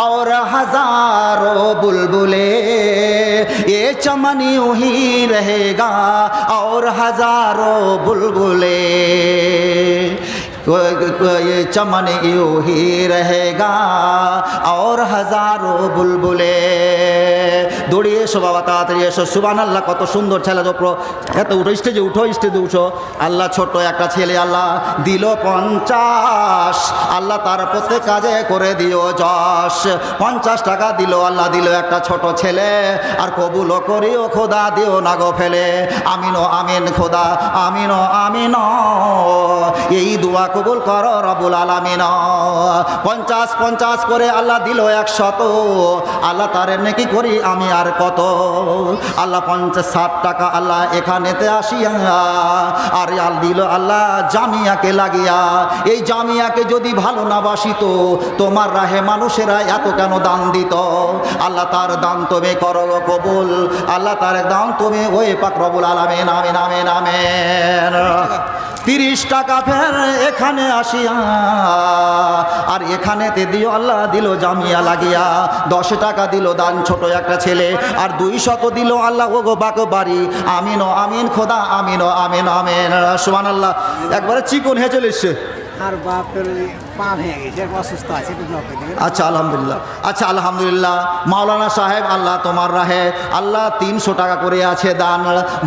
और हजारों बुलबुले, ये चमन यूं ही रहेगा और हजारों बुलबुले, ये चमन यूं ही रहेगा और हजारों बुलबुले। দৌড়িয়ে এসো বাবা, তাড়াতাড়ি এসো। সুবহানাল্লাহ, কত সুন্দর ছেলে দুটো। এত উঠো, স্টেজে উঠো, স্টেজে উঠো। আল্লাহ ছোট একটা ছেলে আল্লাহ দিল 50, আল্লাহ তার প্রত্যেক কাজে করে দিও যশ। 50 টাকা দিল আল্লাহ, দিল একটা ছোট ছেলে। আর কবুলও করিও খোদা, দিও না গো ফেলে। আমিন ও আমিন খোদা, আমিন ও আমিন। এই দোয়া কবুল করো রব্বুল আলামিন। 50 করে আল্লাহ দিল 100, আল্লাহ তার নেকি করি আমি আর কত। আল্লাহ 50-60 টাকা আল্লাহ এখানেতে আসিয়া আর আল দিল আল্লাহ জামিয়াকে লাগিয়া। এই জামিয়াকে যদি ভালো না বাসিত, তোমার রাহে মানুষেরা এত কেন দান দিত? আল্লাহ তার দান তুমি করো কবুল, আল্লাহ তার দান তুমি ওই পাক রব্বুল আলামিন, আমিন আমিন আমিন। 30 টাকা ফের এখানে আসিয়া আর এখানেতে দিও আল্লাহ দিল জামিয়া লাগিয়া। 10 টাকা দিল দান ছোট একটা ছেলে, আর 200 দিল আল্লাহ ও গো বাকো বাড়ি। আমিন ও আমিন খোদা, আমিন ও আমিন আমিন। সুবহানাল্লাহ, একবারে চিকন হয়ে চলে এসছে।
আর বাপের পা ভেঙে গেছে, অসুস্থ আছে, একটু দোয়া করে দিবেন।
আচ্ছা আলহামদুলিল্লাহ, আচ্ছা আলহামদুলিল্লাহ। মাওলানা সাহেব আল্লাহ তোমার রাহে আল্লাহ 300 টাকা করে আছে দান।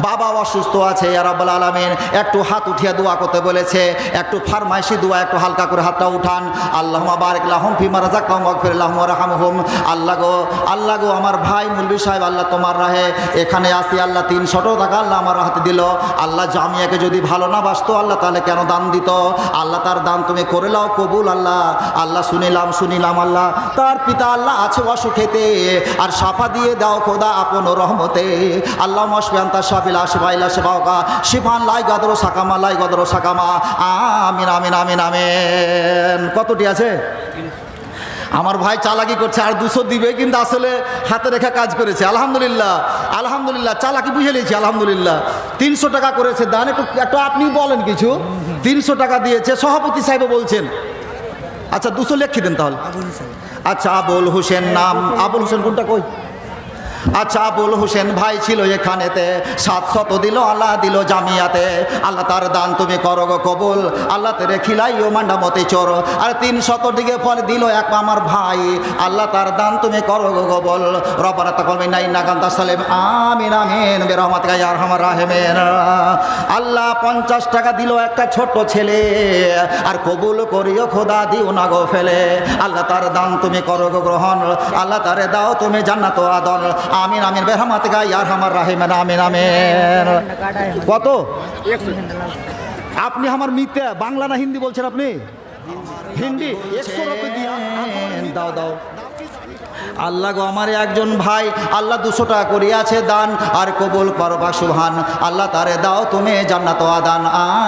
বাবা অসুস্থ আছে, ইয়া রাব্বুল আলামিন একটু হাত উঠিয়ে দোয়া করতে বলেছে, একটু ফারমাইশি দোয়া, একটু হালকা করে হাতটা উঠান। আল্লাহুম্মা বারিক লাহুম ফিমা রাযাকতাহুম ওয়াগফির লাহুম ওয়ারহামহুম। আল্লাহ গো আমার ভাই মুলবি সাহেব আল্লাহ তোমার রাহে এখানে আসি, আল্লাহ 300 টাকা আল্লাহ আমার হাতে দিল। আল্লাহ জামিয়াকে যদি ভালো না বাসতো আল্লাহ তাহলে কেন দান দিত? আল্লাহ তার দান তুমি করে লাও কবুল আল্লাহ। আল্লাহ শুনিলাম আল্লাহ তার পিতা আল্লাহ আছে অসুখেতে, আর সাফা দিয়ে দাও খোদা আপন রহমতে। আল্লাহ মশফিয়ান্তা সাবিল আশবাইলা সেবাওকা শিফান লাই গদর সাকামা, লাই গদর সাকামা। আমিন আমিন আমিন আমিন। কতটি আছে? আমার ভাই চালাকি করছে, আর 200 দিবে, কিন্তু আসলে হাতে রেখা কাজ করেছে। আলহামদুলিল্লাহ আলহামদুলিল্লাহ, চালাকি বুঝে নিয়েছি আলহামদুলিল্লাহ। 300 টাকা করেছে দান। একটু আপনি বলেন কিছু। 300 টাকা দিয়েছে, সভাপতি সাহেব বলছেন। আচ্ছা 200 লিখে দেন তাহলে। আচ্ছা আবুল হোসেন নাম, আবুল হোসেন কোনটা কই? আচ্ছা আবুল হোসেন ভাই ছিল এখানেতে, 700 দিল আল্লাহ দিল জামিয়াতে। আল্লাহ তার দান তুমি করো গো কবুল, আল্লাহ তেরে খিলাইও মান্ডামতে চোর। আর 300 দিকে ফল দিল এক আমার ভাই, আল্লাহ তার দান তুমি করো গো কবুল। রব্বানা তাকাব্বাল মিন্না ইন্নাকা আনতাস সালিম, আমিন আমিন বিরহমাতিকা ইয়া আরহামার রাহিমিন। আল্লাহ 50 টাকা দিল একটা ছোট ছেলে, আর কবুল করিও খোদা দিও না গো ফেলে। আল্লাহ তার দান তুমি করো গো গ্রহণ, আল্লাহ তারে দাও তুমি জান্নাত ও আদর। আমিন আমিন বিরহমাতিকা ইয়া আরহামার রাহিমিন, আমিন আমিন। কত? আপনি আমার মিথ্যা বাংলা না হিন্দি বলছেন? আপনি হিন্দি। 100 রুপি দিয়া দাও দাও। আল্লাহ গো আমার একজন ভাই আল্লাহ 200 টাকা করিয়াছে দান, আর কবুল করবা সুবহান। আল্লাহ তারে দাও তুমি জান্নাত ও আদান।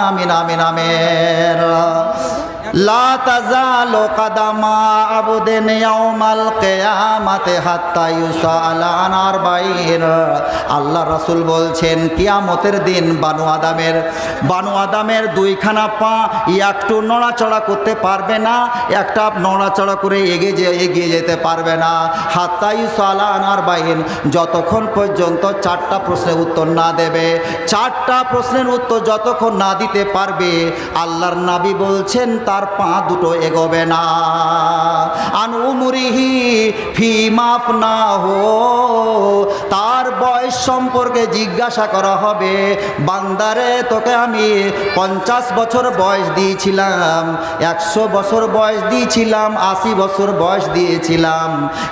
আমিন আমিন আমিন। লা তাজালু কাদামা আবদিন ইয়াউমাল কিয়ামাতি হাত্তা ইউসালা আন আরবাঈন। আল্লাহ রাসূল বলছেন কিয়ামতের দিন বানু আদমের দুইখানা পা একটু নড়াচড়া করতে পারবে না, একটা নড়াচড়া করে এগিয়ে যেতে পারবে না। হাত্তা ইউসালা আন আরবাঈন, যতক্ষণ পর্যন্ত 4টা প্রশ্নের উত্তর না দেবে। 4টা প্রশ্নের উত্তর যতক্ষণ না দিতে পারবে, আল্লাহর নবী বলছেন তার পা দুটো এগোবে না। আন উমরিহি ফিমা আফনাহু, তার বয়স সম্পর্কে জিজ্ঞাসা করা হবে, বান্দারে তোকে আমি 50 বছর বয়স দিয়েছিলাম, 100 বছর বয়স দিয়েছিলাম, 80 বছর বয়স দিয়েছিলাম,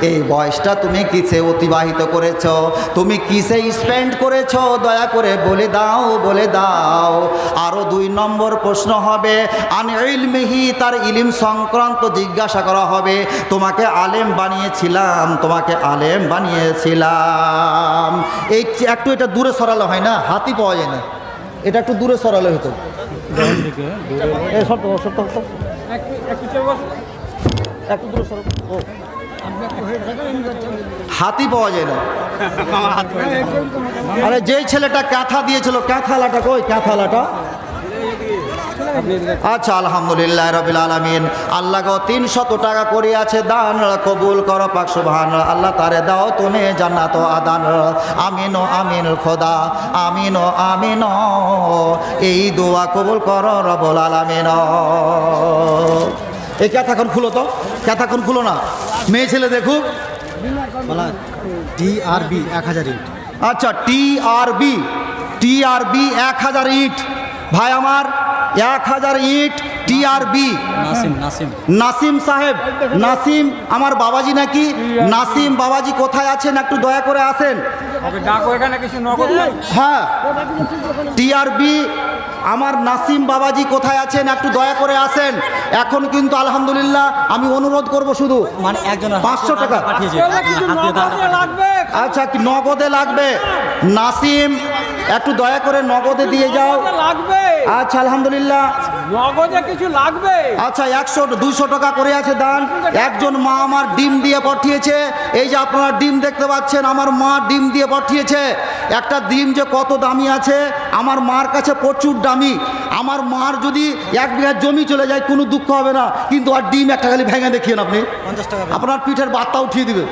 এই বয়সটা তুমি কিসে অতিবাহিত করেছো, তুমি কিসে স্পেন্ড করেছো, দয়া করে বলে দাও। আরও 2 নম্বর প্রশ্ন হবে আন ইলমিহি, তার ইলম সংক্রান্ত জিজ্ঞাসা করা হবে, তোমাকে আলেম বানিয়েছিলাম। এই একটু এটা দূরে সরালো হয় না, হাতি পাওয়া যায় না, এটা একটু দূরে সরালো হতো। একটু দূরে সরালো, হাতি পাওয়া যায় না। আরে যেই ছেলেটা ক্যাথা দিয়েছিল, ক্যাথালাটা কই, ক্যাথালাটা? আচ্ছা, আলহামদুলিল্লাহ রাব্বিল আলামিন। আল্লাহ গো 300 টাকা করে আছে দান, কবুল করো পাক সুবহানাল্লাহ। আল্লাহ তারে দাও তুমি জান্নাত ও আদান। আমিন ও আমিন খোদা, আমিন ও আমিন, এই দোয়া কবুল করো রব্বুল আলামিন। এই ক্যাথাখন খুলো তো, ক্যাথাখন খুলো না, মেয়ে ছেলে দেখুক।
টিআরবি 1000 ইট।
আচ্ছা, টিআরবি 1000 ইট। ভাই আমার 1000 ইট টিআরবি। নাসিম সাহেব, নাসিম আমার বাবাজি নাকি? নাসিম বাবাজি কোথায় আছেন? একটু দয়া করে আসেন। হ্যাঁ, টিআরবি আমার নাসিম বাবাজি কোথায় আছেন? একটু দয়া করে আসেন। এখন কিন্তু আলহামদুলিল্লাহ আমি অনুরোধ করব শুধু,
মানে একজন
500 টাকা। আচ্ছা, কি নগদে লাগবে? নাসিম একটু দয়া করে নগদে দিয়ে যাও। আচ্ছা, আলহামদুলিল্লাহ
নগদে কিছু লাগবে।
আচ্ছা, 100-200 টাকা করে আছে দান। একজন মা আমার ডিম দিয়ে পাঠিয়েছে, এই যে আপনারা ডিম দেখতে পাচ্ছেন, আমার মা ডিম দিয়ে পাঠিয়েছে। একটা ডিম যে কত দামি আছে, আমার মার কাছে প্রচুর দামি। আমার মার যদি 1 বিঘা জমি চলে যায় কোনো দুঃখ হবে না, কিন্তু আর ডিম একটা খালি ভেঙে দেখিয়েন আপনি,
50 টাকা
আপনার পিঠের বাতটা উঠিয়ে দিবে।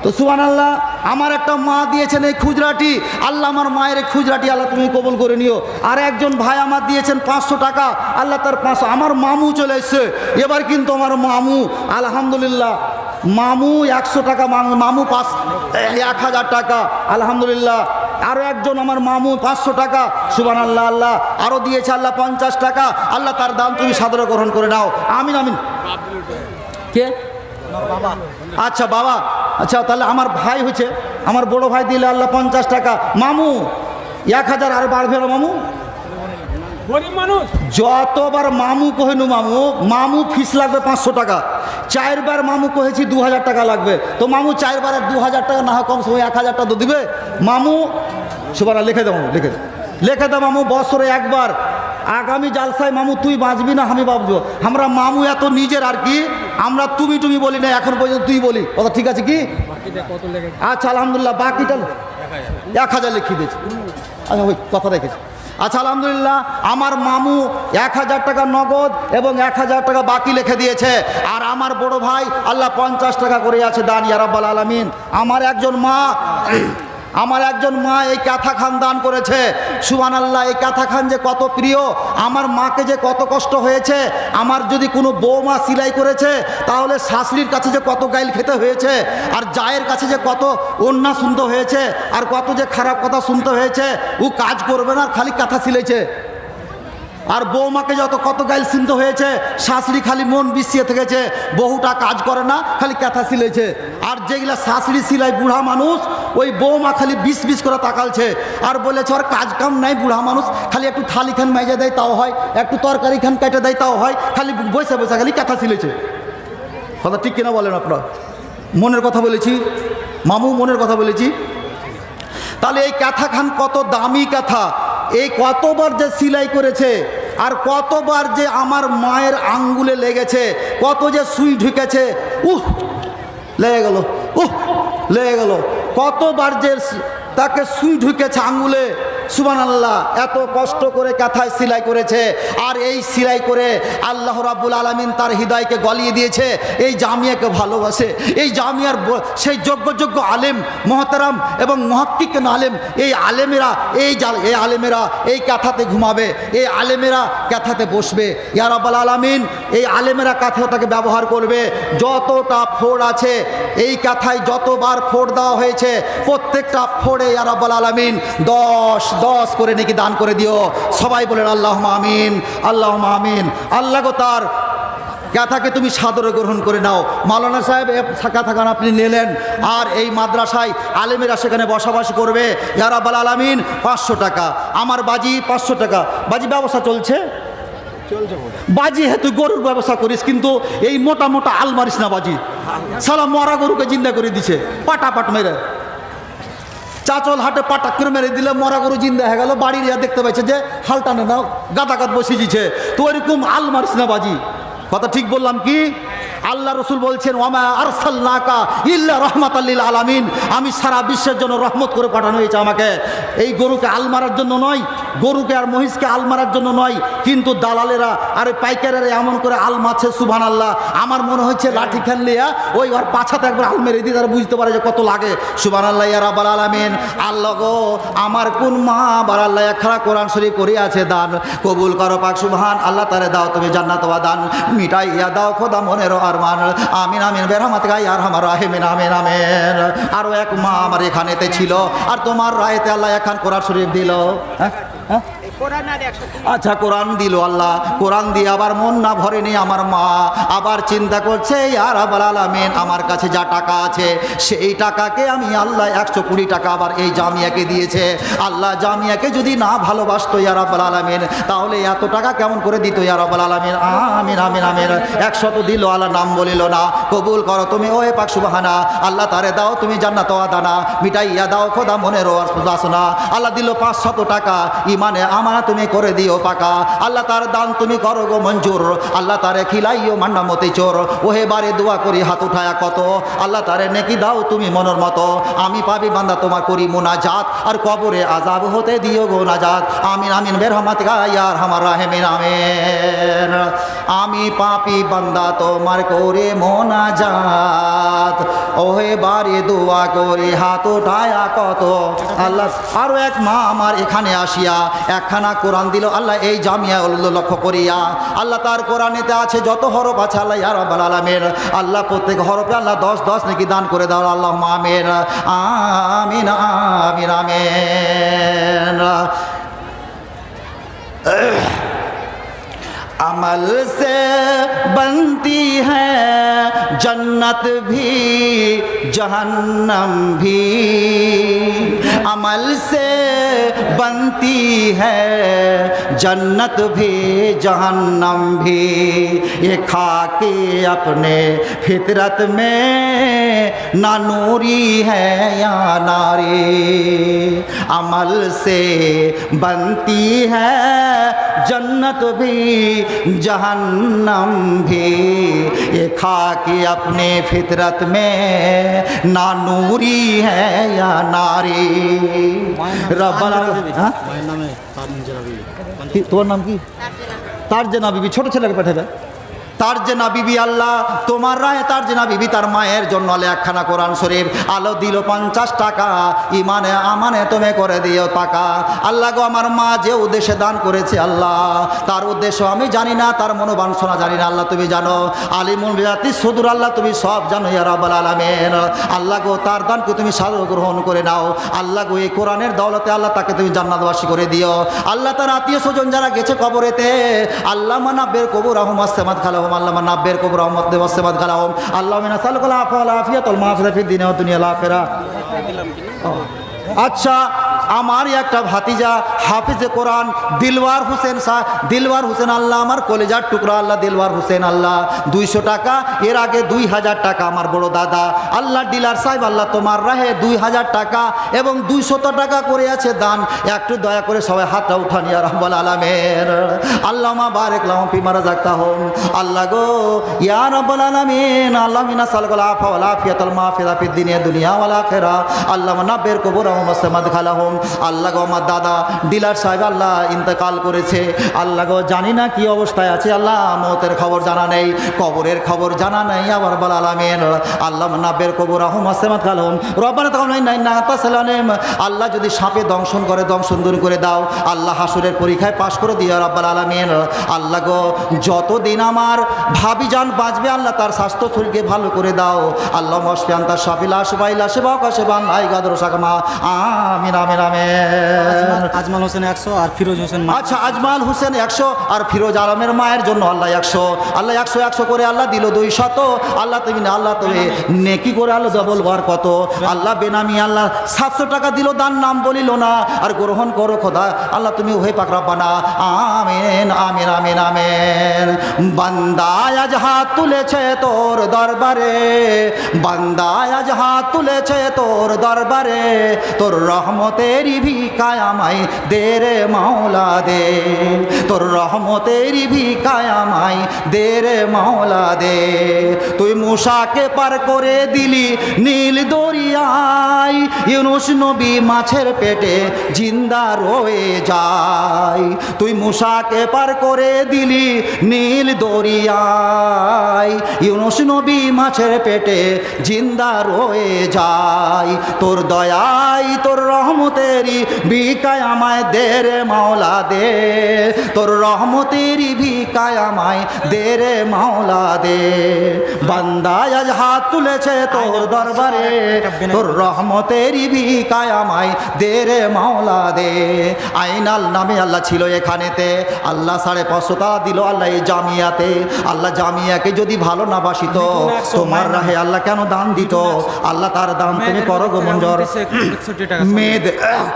তো সুবহানাল্লাহ, আমার একটা মা দিয়েছেন এই খুচরাটি, আল্লাহ আমার মায়ের এই খুচরাটি আল্লাহ তুমি কবুল করে নিও। আর একজন ভাই আমার দিয়েছেন 500 টাকা, আল্লাহ তার 500। আমার মামু চলে এসছে এবার, কিন্তু আমার মামু আলহামদুলিল্লাহ, মামু 100 টাকা, মামু 1000 টাকা আলহামদুলিল্লাহ। আরও একজন আমার মামু 500 টাকা, সুবহানাল্লাহ। আল্লাহ আরও দিয়েছে আল্লাহ 50 টাকা, আল্লাহ তার দান তুমি সাদরে গ্রহণ করে নাও। আমিন আমিন। কে? আচ্ছা বাবা, আচ্ছা তাহলে আমার ভাই হচ্ছে, আমার বড় ভাই দিলে আল্লাহ 50 টাকা। মামু 1000 আর বাড়বে না মামু?
গরিব মানুষ
যতবার মামু কহেনু মামু ফিস লাগবে 500 টাকা। 4 বার মামু কহেছি 2000 টাকা লাগবে। তো মামু 4 বার 2000 টাকা না হয় কম সময় 1000 টাকা তো দিবে মামু। সুবারা লিখে দাও মামু, লিখে দাও মামু, বছরে একবার। আগামী জালসায় মামু তুই বাঁচবি না আমি বাঁচবো। আমরা মামু এত নিজের আর কি, আমরা তুমি বলি না, এখন পর্যন্ত তুই বলি, কথা ঠিক আছে কি? আচ্ছা আলহামদুলিল্লাহ, বাকিটা 1000 লিখিয়ে দিয়েছি। আচ্ছা ওই কথা রেখেছি। আচ্ছা আলহামদুলিল্লাহ, আমার মামু 1000 টাকা নগদ এবং 1000 টাকা বাকি লিখে দিয়েছে। আর আমার বড় ভাই আল্লাহ 50 টাকা করে আছে দান, ইয়া রাব্বাল আলামিন। আমার একজন মা এই কাঁথা খান দান করেছে। সুবহানাল্লাহ, এই কাঁথা খান যে কত প্রিয়, আমার মাকে যে কত কষ্ট হয়েছে। আমার যদি কোনো বৌমা সিলাই করেছে, তাহলে শাশুড়ির কাছে যে কত গাইল খেতে হয়েছে, আর জায়ের কাছে যে কত অন্যা শুনতে হয়েছে, আর কত যে খারাপ কথা শুনতে হয়েছে। ও কাজ করবে না, খালি কাঁথা সিলাইছে। আর বৌমাকে যত কত গাইল শুনতে হয়েছে, শাশুড়ি খালি মন বিষিয়ে থেকেছে, বহুটা কাজ করে না, খালি কাঁথা সিলেছে। আর যেগুলা শাশুড়ি সিলাই বুড়া মানুষ, ওই বৌমা খালি বিষ করে তাকালছে আর বলেছে ওর কাজ কাম নাই, বুড়া মানুষ খালি একটু থালি খান মেজে দেয় তাও হয়, একটু তরকারি খান কেটে দেয় তাও হয়, খালি বসে বসে খালি কাঁথা সিলেছে। কথা ঠিক কিনা বলেন আপনার? মনের কথা বলেছি মামু, মনের কথা বলেছি। তাহলে এই কাঁথা খান কত দামি কাঁথা, এই কতবার যে সিলাই করেছে। আর কতবার যে আমার মায়ের আঙ্গুলে লেগেছে, কত যে সুই ঢুকেছে, লেগে গেল, লেগে গেল, কতবার যে তাকে সুই ঢুকেছে আঙ্গুলে। সুবহানাল্লাহ, এত কষ্ট করে কাঁথায় সেলাই করেছে, আর এই সেলাই করে আল্লাহ রাব্বুল আলামিন তার হৃদয়কে গলিয়ে দিয়েছে, এই জামিয়াকে ভালোবাসে। এই জামিয়ার সেই যোগ্য আলেম মোহতারাম এবং মুহাক্কিক আলেম, এই আলেমেরা এই আলেমেরা এই কাঁথাতে ঘুমাবে, এই আলেমেরা কাঁথাতে বসবে। ইয়া রাব্বুল আলামিন, এই আলেমেরা কাঁথাটাকে ব্যবহার করবে। যতটা ফোড় আছে এই কাঁথায়, যতবার ফোড় দেওয়া হয়েছে প্রত্যেকটা ফোড়ে ইয়া রাব্বুল আলামিন 10 করে নাকি দান করে দিও। সবাই বলেন আল্লাহুম্মা আমিন, আল্লাহুম্মা আমিন। আল্লাহ গো তার কাঁথাকে তুমি সাদরে গ্রহণ করে নাও। মাওলানা সাহেব কাঁথাখান আপনি নিলেন, আর এই মাদ্রাসায় আলেমেরা সেখানে বসবাস করবে। ইয়া রাব্বুল আলামিন 500 টাকা, আমার বাজি 500 টাকা। বাজি ব্যবস্থা চলছে, বাজি তুই গরুর ব্যবস্থা করিস, কিন্তু এই মোটা মোটা আল মারিস না বাজি। সালা মরা গরুকে জিন্দা করে দিছে পাটাপাট মেরে। চাচল হাটে পাটাক করে মেরে দিলে মরা গরু জিন্দা হয়ে গেল, বাড়ির ইয়া দেখতে পাইছে যে হালটানে না গাদাগাদ বসে দিচ্ছে, তো ওইরকম আল মারিস না বাজি। কথা ঠিক বললাম কি? আল্লাহ রসুল বলছেন ওয়ামা আরসালনাকা ইল্লা রাহমাতাল লিল আলামিন, আমি সারা বিশ্বের জন্য রহমত করে পাঠানো হয়েছে আমাকে। এই গরুকে আল মারার জন্য নয়, গরুকে আর মহিষকে আল মারার জন্য নয়, কিন্তু দালালেরা আর পাইকারেরা এমন করে আল মারছে সুবহানাল্লাহ। আমার মনে হচ্ছে লাঠি খেললিয়া ওই ওর পাছাতে একবার আল মেরে দিয়ে তারা বুঝতে পারে যে কত লাগে। সুবহানাল্লাহ ইয়া রাব্বাল আলামিন। আল্লাহ গো আমার কোন মা বার আল্লাহ একখানা কোরআন শরীফ করে আছে দান, কবুল করো পাক সুবহান আল্লাহ, তারে দাও তুমি জান্নাত ওয়া দান, মিটাইয়া দাও খোদা মনের আরমান। আমিন আমিন বেরহমাতিকা ইয়া আরহামার রাহিমিন, আমিন আমিন। আরও এক মা আমার এখানেতে ছিল, আর তোমার রায়তে আল্লাহ একখান কোরআন শরীফ দিল। আচ্ছা কোরআন দিল আল্লাহ, কোরআন দিয়ে আবার মন না ভরেনি আমার মা, আবার চিন্তা করছে ইয়া রাব্বুল আলামিন আমার কাছে যা টাকা আছে সেই টাকাকে আমি আল্লাহ 120 টাকা আবার এই জামিয়াকে দিয়েছে। আল্লাহ জামিয়াকে যদি না ভালোবাসতো ইয়া রাব্বুল আলামিন তাহলে এত টাকা কেমন করে দিত ইয়া রাব্বুল আলামিন। আমিন আমিন আমিন। 100 দিল আল্লাহ, নাম বলিল না, কবুল করো তুমি ওই পাক সুবহানা আল্লাহ, তারে দাও তুমি জান্নাত ওয়া দানা, মিটাইয়া দাও খোদা মনের বাসনা। আল্লাহ দিল 500 টাকা, ইমানে আমানা তুমি করে দিও পাকা। আল্লাহ তার দান তুমি করো গো মঞ্জুর, আল্লাহ তারে খিলাইও মান্না মতি চোর। ওহে বারে দোয়া করি হাত উঠায়া কত, আল্লাহ তারে নেকি দাও তুমি মনের মতো। আমি পাবি বান্দা তোমার করি মুনাজাত, আর কবরে আযাব হতে দিও গো নাজাত। আমিন আমিন বেরহমাতিকা ইয়া আরহামার রাহিমিন, আমিন। আমি পাপি বান্দা তোমার করে মুনাজাত, ওহে বারে দোয়া করি হাত উঠায়া কত। আল্লাহ আরো এক মা আমার এখানে আসিয়া একখানা কোরআন দিল আল্লাহ এই জামিয়া লক্ষ্য করিয়া। আল্লাহ তার কোরআনেতে আছে যত হরফ আছে আল্লাহ ইয়া রাব্বুল আলামিন, আল্লাহ প্রত্যেক হরফে আল্লাহ 10 নাকি দান করে দাও। আল্লাহুম্মা আমিন আমিন আমিন আমিন। अमल से बनती है जन्नत भी जहन्नम भी, अमल से बनती है जन्नत भी जहन्नम भी, ये खाके अपने फितरत में ना नूरी है या नारी। अमल से बनती है जन्नत भी जहन्नम भी, ये खाके अपने फितरत में ना नूरी है या नारी। रब्बाना তোমার নাম কি? তারজেনা বিবি, ছোট ছেলেকে পাঠাবে। তারজেনা বিবি আল্লাহ তোমার রায় তারজেনা বিবি তার মায়ের জন্য একখানা কোরআন শরীফ আলো দিল 50 টাকা, ইমানে আমানে তুমি করে দিও টাকা। আল্লাহ গো আমার মা যে উদ্দেশ্যে দান করেছে আল্লাহ তার উদ্দেশ্য আমি জানি না, তার মনোবাঞ্ছনা জানি না, আল্লাহ তুমি জানো। আলিমুল বিজাতি সুদূর আল্লাহ তুমি সব জানো ইয়া রাব্বুল আলামিন। আল্লাহ গো তার দানকে তুমি সাদর গ্রহণ করে নাও। আল্লাহ গো এই কোরআনের দৌলতে আল্লাহ তাকে তুমি জান্নাতবাসী করে দিও। আল্লাহ তার আত্মীয় স্বজন যারা গেছে কবরেতে আল্লাহ মানাব্বের কবর আহমাদ সামাদ খালাহুম, আল্লাহ মানাব্বের কবর আহমদ দেওয়াস সামাদ খালাহুম। আল্লাহ মিনা সালকুল আফা ওয়াল আফিয়াতুল মাফিদা ফিদ দুনিয়া ওয়া দুনিয়াল আখিরা। আচ্ছা আমার একটা ভাতিজা হাফিজে কোরআন দিলওয়ার হোসেন দিলওয়ার হোসেন আল্লাহ আমার কলেজার টুকরা আল্লাহ দিলওয়ার হোসেন আল্লাহ 200 টাকা, এর আগে 2000 টাকা আমার বড় দাদা আল্লাহ ডিলার সাহেব আল্লাহ তোমার রাহে 2000 টাকা এবং 200 টাকা করে আছে দান। একটু দয়া করে সবাই হাতটা উঠান ইয়া রাব্বাল আলামিন। আল্লাহুম্মা বারিক লাহুম ফিমা রাযাকতাহুম। আল্লাহ গো ইয়া রাব্বাল আলামিন, আল্লাহ মিনা সালকাল আফা ওয়াল আফিয়াতাল মাফিরা ফিদ দুনিয়া ওয়াল আখিরা। আল্লাহ নাব্বির কুবুরহুম ওয়াসমাদ খালাহুম। আল্লাহ গো আমার দাদা ডিলার সাহেব আল্লাহ ইন্তেকাল করেছে। আল্লাহ গো জানি না কি অবস্থায় আছে, আল্লাহ মওতের খবর জানা নেই, কবরের খবর জানা নেই ইয়া রাব্বাল আলামিন। আল্লাহ নাব্বির কুবুরহুম ওয়াসমাদ খালাহুম। রব্বানা তাকাব্বাল মিন্না আনতা সালাম। আল্লাহ যদি সাপে দংশন করে দংশন দূর করে দাও, আল্লাহ হাসরের পরীক্ষায় পাশ করে দিও রাব্বাল আলামিন। আল্লাহ গো যতদিন আমার ভাবিজান বাঁচবে আল্লাহ তার স্বাস্থ্য শরীরকে ভালো করে দাও। আল্লাহ মশফিয়ান্তা শাফিলা সুবাইলা সেবা কাশেবান আই গাদর সাকমা আমিন আমিন আমিন।
আজমাল হোসেন 100 আর ফিরোজ হোসেন
আচ্ছা আজমাল হোসেন 100 আর ফিরোজ আলমের মায়ের জন্য আল্লাহ 100, আল্লাহ 100 করে আল্লাহ দিল 200। আল্লাহ তুমি নেকি করে আল্লাহ ডবল বার কত আল্লাহ বেনামি আল্লাহ 700 টাকা দিল দান নাম বলিল না আর গ্রহণ করো খোদা আল্লাহ তুমি ওহে পাক রব্বানা আমিন আমিন আমিন আমিন। বান্দা আজ হাত তুলেছে তোর দরবারে, বান্দা আজ হাত তুলেছে তোর দরবারে, তোর রহমতেরই ভিখায় আমায় দে রে মাওলা দে, তোর রহমতেরই ভিখায় আমায় দে রে মাওলা দে। তুই মুসাকে পার করে দিলি নীল দরিয়ায়, ইউনুস নবী মাছের পেটে জিন্দা রয়ে যায়। তুই মুসাকে পার করে দিলি নীল দরিয়ায়, ইউনুস নবী মাছের পেটে জিন্দা রয়ে যায়। তোর দয়াই তোর রহমতেরই ভিখায় আমায় দে রে মাওলা দে, তোর রহমতেরই ভিখায় আমায় দে রে মাওলা দে। বান্দা আজ হাত তুলেছে তোর দরবারে, তোর রহমতেরই ভিখায় আমায় দে রে মাওলা দে। আইনাল নামে আল্লাহ ছিল এখানেতে, আল্লাহ 550 টাকা দিল আল্লাহ এই জামিয়াতে। আল্লাহ জামিয়াকে যদি ভালো না বাসিত তোমার রাহে আল্লাহ কেন দান দিত? আল্লাহ তার দান তুমি করো গো মঞ্জুর। মেদ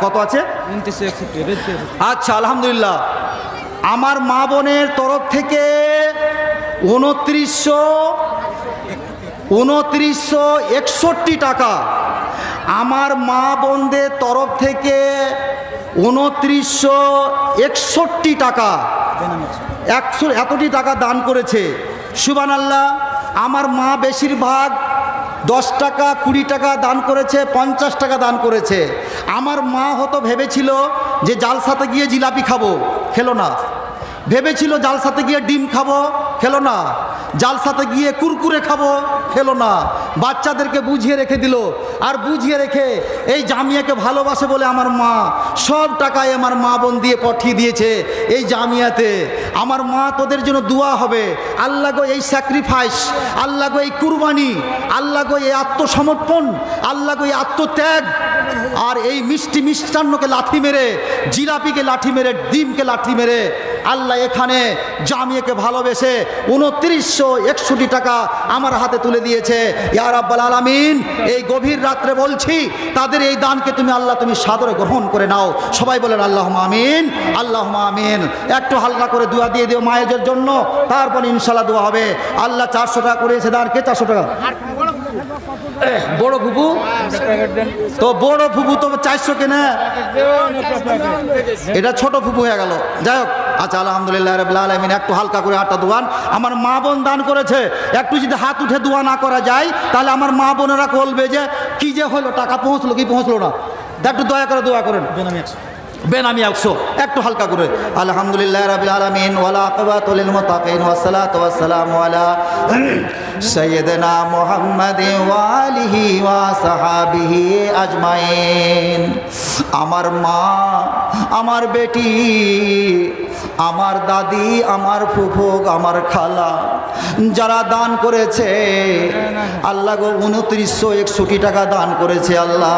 কত আছে? আচ্ছা আলহামদুলিল্লাহ আমার মা বোনের তরফ থেকে 2961 টাকা, আমার মা বোনদের তরফ থেকে 2961 টাকা, 100 এতটি টাকা দান করেছে। সুবহানাল্লাহ। আমার মা বেশিরভাগ 10 টাকা 20 টাকা দান করেছে, 50 টাকা দান করেছে। আমার মা হয়তো ভেবেছিল যে জালসাতে গিয়ে জিলাপি খাবো, খেলো না। ভেবেছিল জালসাতে গিয়ে ডিম খাবো, খেলো না। জালসাতে গিয়ে কুরকুরে খাবো, খেলো না। বাচ্চাদেরকে বুঝিয়ে রেখে দিল। আর বুঝিয়ে রেখে এই জামিয়াকে ভালোবাসে বলে আমার মা সব টাকায় আমার মা বোন দিয়ে পাঠিয়ে দিয়েছে এই জামিয়াতে। আমার মা তোদের জন্য দোয়া হবে। আল্লাহ গো এই স্যাক্রিফাইস, আল্লাহ গো এই কুরবানি, আল্লাহ গো এই আত্মসমর্পণ, আল্লাহ গো এই আত্মত্যাগ, আর এই মিষ্টি মিষ্টান্নকে লাঠি মেরে, জিলাপিকে লাঠি মেরে, ডিমকে লাঠি মেরে আল্লাহ এখানে জামিয়াকে ভালোবেসে 2961 টাকা আমার হাতে তুলে দিয়েছে। ইয়া রাব্বাল আলামিন, এই গভীর রাত্রে বলছি তাদের এই দানকে তুমি আল্লাহ তুমি সাদরে গ্রহণ করে নাও। সবাই বলেন আল্লাহুম্মা আমিন, আল্লাহুম্মা আমিন। একটু হালকা করে দোয়া দিয়ে দিও মায়েদের জন্য, তারপর ইনশাআল্লাহ দোয়া হবে। আল্লাহ 400 টাকা করেছে দান। কে 400 টাকা? বড় ফুপু তো, বড় ফুপু তো 400 কেনা, এটা ছোট ফুপু হয়ে গেল। যাই হোক, আচ্ছা আলহামদুলিল্লাহ রাব্বিল আলামিন। একটু হালকা করে হাতটা দোয়ান। আমার মা বোন দান করেছে, একটু যদি হাত উঠে দোয়া না করা যায় তাহলে আমার মা বোনেরা বলবে যে কি যে হলো, টাকা পৌঁছলো কি পৌঁছলো না। একটু দয়া করে দোয়া করেন। বেনামি 100 একটু হালকা করে। আলহামদুলিল্লাহ রাব্বিল আলামিন ওয়ালা আকিবাতু লিল মুত্তাকিন ওয়াসসালাতু ওয়াসসালামু আলা সাইয়্যিদিনা মুহাম্মাদিন ওয়া আলিহি ওয়া সাহাবিহি আজমাইন। আমার মা, আমার বেটি, আমার দাদি, আমার ফুফুক, আমার খালা যারা দান করেছে আল্লাহ গো 2961 টাকা দান করেছে আল্লাহ।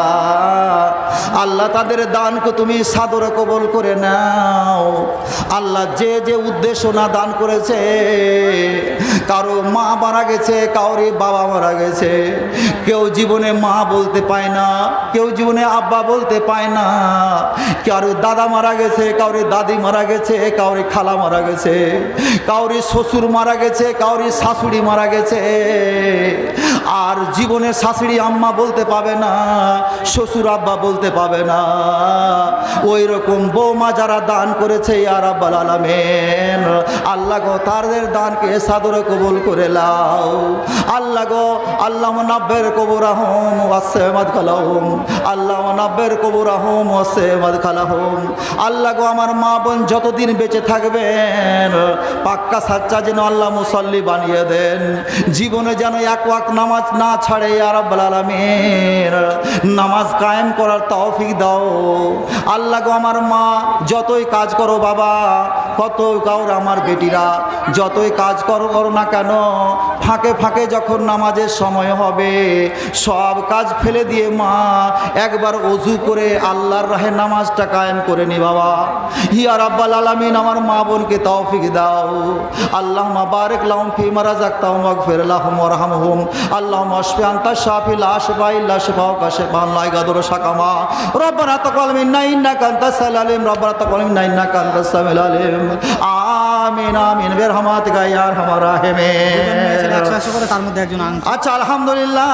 আল্লাহ তাদের দানকে তুমি সাদরে কবুল করে নাও আল্লাহ। যে যে উদ্দেশ্য না দান করেছে, কারো মা মারা গেছে, কারো বাবা মারা গেছে, কেউ জীবনে মা বলতে পায় না, কেউ জীবনে আব্বা বলতে পায় না, কারো দাদা মারা গেছে, কারো দাদি মারা গেছে, কারো খালা মারা গেছে, কারো শ্বশুর মারা গেছে, কারো শাশুড়ি মারা গেছে। আর জীবনে শাশুড়ি আম্মা বলতে পাবে না, শ্বশুর আব্বা বলতে পাবে না। ওই রকম বৌমা যারা দান করেছে ইয়া রাব্বাল আলামিন, আল্লাহ গো তাদের দানকে সাদরে কবুল করে লাও আল্লাহ গো। আল্লাহ নাব্বের কবুরাহুম ওয়াসে মাদখালাহুম, আল্লাহ নাব্বের কবুরাহুম ওয়াসে মাদখালাহুম। আল্লাহ গো আমার মা বোন যতদিন বেঁচে থাকবেন পাক্কা সাচ্চা যেন আল্লাহ মুসল্লি বানিয়ে দেন, জীবনে যেন এক ওয়াক্ত নামাজ না ছাড়ে ইয়া রাব্বাল আলামিন, নামাজ কায়েম করার তৌফিক দাও আল্লাহ গো। আমার মা যতই কাজ করো বাবা, কত কাউর আমার বেটিরা যতই কাজ করো না কেন, ফাঁকে ফাঁকে যখন নামাজের সময় হবে সব কাজ ফেলে দিয়ে মা একবার ওযু করে আল্লাহর রাহে নামাজটা কায়েম করে নি বাবা। ইয়া রাব্বাল আলামিন আমার মা বোনকে তৌফিক দাও। আল্লাহুম্মা বারিক লাহুম ফিমা রাযাকতাহুম ওয়াগফির লাহুম ওয়ারহামহুম। আল্লাহুম্মা আশফি আনতা শাফি লা শিফা ইল্লা শিফাউকা শিফাআন লা ইয়াগাদিরু সাকামা। রব্বানা তাকাব্বাল মিন্না ইন্নাকা আনতাস সামিউল আলিম, রব্বানা তাকাব্বাল মিন্না ইন্নাকা আনতাস সামিউল আলিম। আমিন আমিন বিরহমাতিকা ইয়া আরহামার রাহিমিন।
180 করে তার মধ্যে একজন আনছে।
আচ্ছা আলহামদুলিল্লাহ,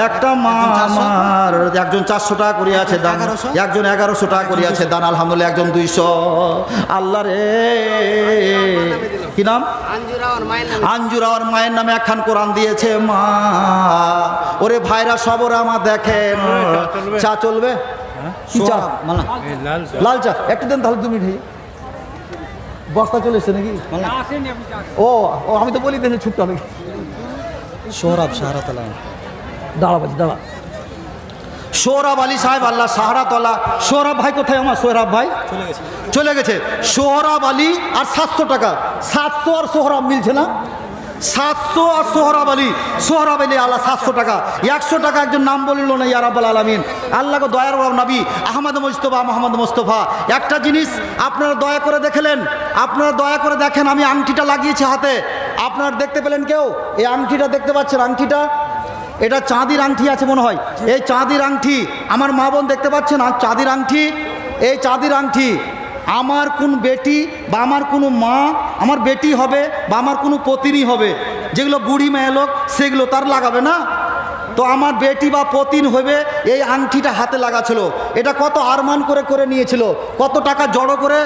একটা মা আমার একজন 400 টাকা করে আছে দান, একজন 1100 টাকা করে আছে দান, আলহামদুলিল্লাহ একজন 200। আল্লাহ রে, কি নাম? আঞ্জুরা ওর মায়ের নামে একখান কোরআন দিয়েছে মা। ওরে ভাইরা সবর আমার দেখেন, চা চলবে? কি চা? লাল চা একটু দেন তাহলে 2 মিনিট। বস্তা চলে এসছে নাকি?
আসেনি আপনি চা।
ও ও আমি তো বলি দেন ছুটতে হবে।
সোহরাব সাহারাতলা
দাঁড়া বাজি দাঁড়া। সোহরাব আলী সাহেব আল্লাহ সাহারাতলা। সোহরাব ভাই কোথায়? আমার সোহরাব ভাই চলে গেছে। সোহরাব আলী আর 700 টাকা, 700 আর সোহরাব মিলছে না, 700 আর সোহরাব আলী, সোহরাব আলী আল্লাহ 700 টাকা। 100 টাকা একজন নাম বলিল না ইয়া রাব্বাল আলামিন। আল্লাহ গো দয়ার নবী আহমদ মুস্তফা, মোহাম্মদ মুস্তফা, একটা জিনিস আপনারা দয়া করে দেখলেন, আপনারা দয়া করে দেখেন, আমি আংটিটা লাগিয়েছি হাতে, আপনারা দেখতে পেলেন কেউ? এই আংটিটা দেখতে পাচ্ছেন? আংটিটা এটা চাঁদির আংটি আছে মনে হয়, এই চাঁদির আংটি আমার মা বোন দেখতে পাচ্ছেন? আর চাঁদির আংটি, এই চাঁদির আংটি আমার কোন বেটি বা আমার কোনো মা, আমার বেটি হবে বা আমার কোনো পত্নী হবে, যেগুলো বুড়ি মেয়ে লোক সেগুলো তার লাগাবে না। তো আমার বেটি বা পতিন হবে এই আংটিটা হাতে লাগাছিল। এটা কত আরমান করে করে নিয়েছিল, কত টাকা জড়ো করে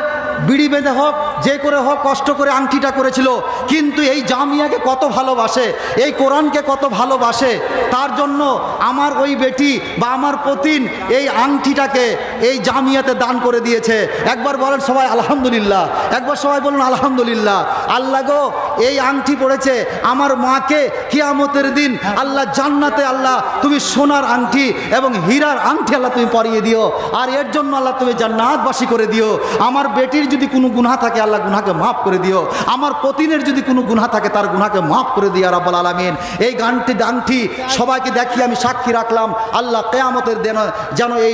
বিড়ি বেঁধে হোক যে করে হোক কষ্ট করে আংটিটা করেছিল। কিন্তু এই জামিয়াকে কত ভালোবাসে, এই কোরআনকে কত ভালোবাসে, তার জন্য আমার ওই বেটি বা আমার পতিন এই আংটিটাকে এই জামিয়াতে দান করে দিয়েছে। একবার বলেন সবাই আলহামদুলিল্লাহ, একবার সবাই বলুন আলহামদুলিল্লাহ। আল্লাহ গো এই আংটি পড়েছে আমার মাকে কিয়ামতের দিন আল্লাহ জান্নাতে আল্লাহ তুমি সোনার আংটি এবং হীরার আংটি আল্লাহ তুমি পরিয়ে দিও, আর এর জন্য আল্লাহ তুমি জান্নাতবাসী করে দিও। আমার বেটির যদি কোনো গুনাহ থাকে আল্লাহ গুনাহকে মাফ করে দিও, আমার পতিনের যদি কোনো গুনাহ থাকে তার গুনাহকে মাফ করে দিও রাব্বুল আলামিন। এই আংটি সবাইকে দেখিয়ে আমি সাক্ষী রাখলাম, আল্লাহ কিয়ামতের দিন যেন এই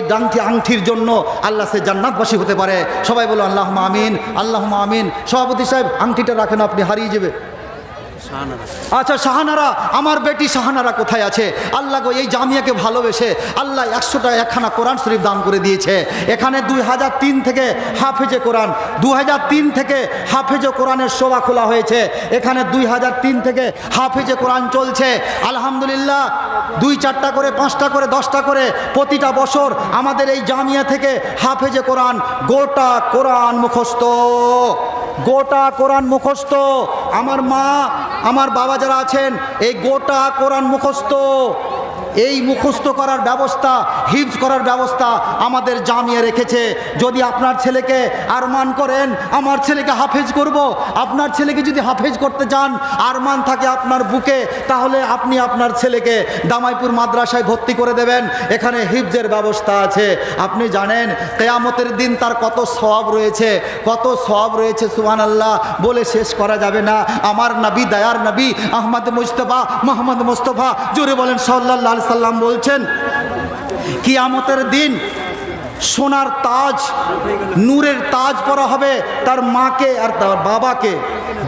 আংটির জন্য আল্লাহ সে জান্নাতবাসী হতে পারে। সবাই বলো আল্লাহুম্মা আমিন, আল্লাহুম্মা আমিন। সভাপতি সাহেব আংটিটা রাখেন, আপনি হারিয়ে যাবে। আচ্ছা শাহানারা, আমার বেটি শাহানারা কোথায় আছে? আল্লাহ গো এই জামিয়াকে ভালোবেসে আল্লাহ 100 টাকা একখানা কোরআন শরীফ দান করে দিয়েছে। এখানে 2003 থেকে হাফেজে কোরআন, 2003 থেকে হাফেজে কোরআনের শোভা খোলা হয়েছে। এখানে 2003 থেকে হাফেজে কোরআন চলছে আলহামদুলিল্লাহ। 2-4টা করে 5টা করে 10টা করে প্রতিটা বছর আমাদের এই জামিয়া থেকে হাফেজে কোরআন গোটা কোরআন মুখস্থ, গোটা কোরআন মুখস্থ। আমার মা আমার বাবা যারা আছেন এই গোটা কোরআন মুখস্থ। এই মুখস্থ করার ব্যবস্থা, হিফজ করার ব্যবস্থা আমাদের জামিয়া রেখেছে। যদি আপনার ছেলেকে আরমান করেন আমার ছেলেকে হাফেজ করব, আপনার ছেলেকে যদি হাফেজ করতে চান, আরমান থাকে আপনার বুকে, তাহলে আপনি আপনার ছেলেকে দামাইপুর মাদ্রাসায় ভর্তি করে দেবেন। এখানে হিফজের ব্যবস্থা আছে। আপনি জানেন কিয়ামতের দিন তার কত সওয়াব রয়েছে, কত সওয়াব রয়েছে, সুবহানাল্লাহ, বলে শেষ করা যাবে না। আমার নবী, দয়ার নবী আহমদ মুস্তাফা, মোহাম্মদ মুস্তাফা, জোরে বলেন সাল্লাল্লাহু আলাইহি সাল্লাম বলছেন, কিয়ামতের দিন সোনার তাজ, নূরের তাজ পরা হবে তার মাকে আর তার বাবাকে।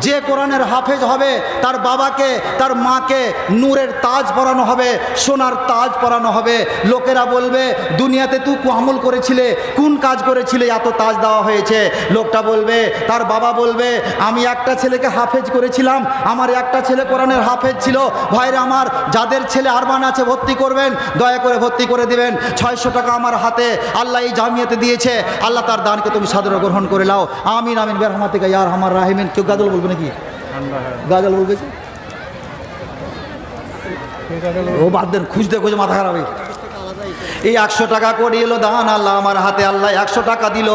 যে কোরআনের হাফেজ হবে তার বাবাকে তার মাকে নূরের তাজ পরানো হবে, সোনার তাজ পরানো হবে। লোকেরা বলবে দুনিয়াতে তুই আমল করেছিলে, কোন কাজ করেছিলে এত তাজ দেওয়া হয়েছে? লোকটা বলবে, তার বাবা বলবে, আমি একটা ছেলেকে হাফেজ করেছিলাম, আমার একটা ছেলে কোরআনের হাফেজ ছিল। ভাইরা আমার, যাদের ছেলে আরমান আছে ভর্তি করবেন, দয়া করে ভর্তি করে দিবেন। 600 টাকা আমার হাতে আল্লাহ এই জামিয়াতে দিয়েছে, আল্লাহ তার দানকে তুমি সাদরে গ্রহণ করে নাও। আমিন আমিন বেরহমাতিকা ইয়া আরহামার রাহিমিন। কেউ গাজল বলবে নাকি? গাজল বলবে কি? ও বাদ দেন, খুঁজতে খুঁজে মাথা খারাপ। এই 100 টাকা করে এলো দান আল্লাহ আমার হাতে, আল্লাহ 100 টাকা দিল,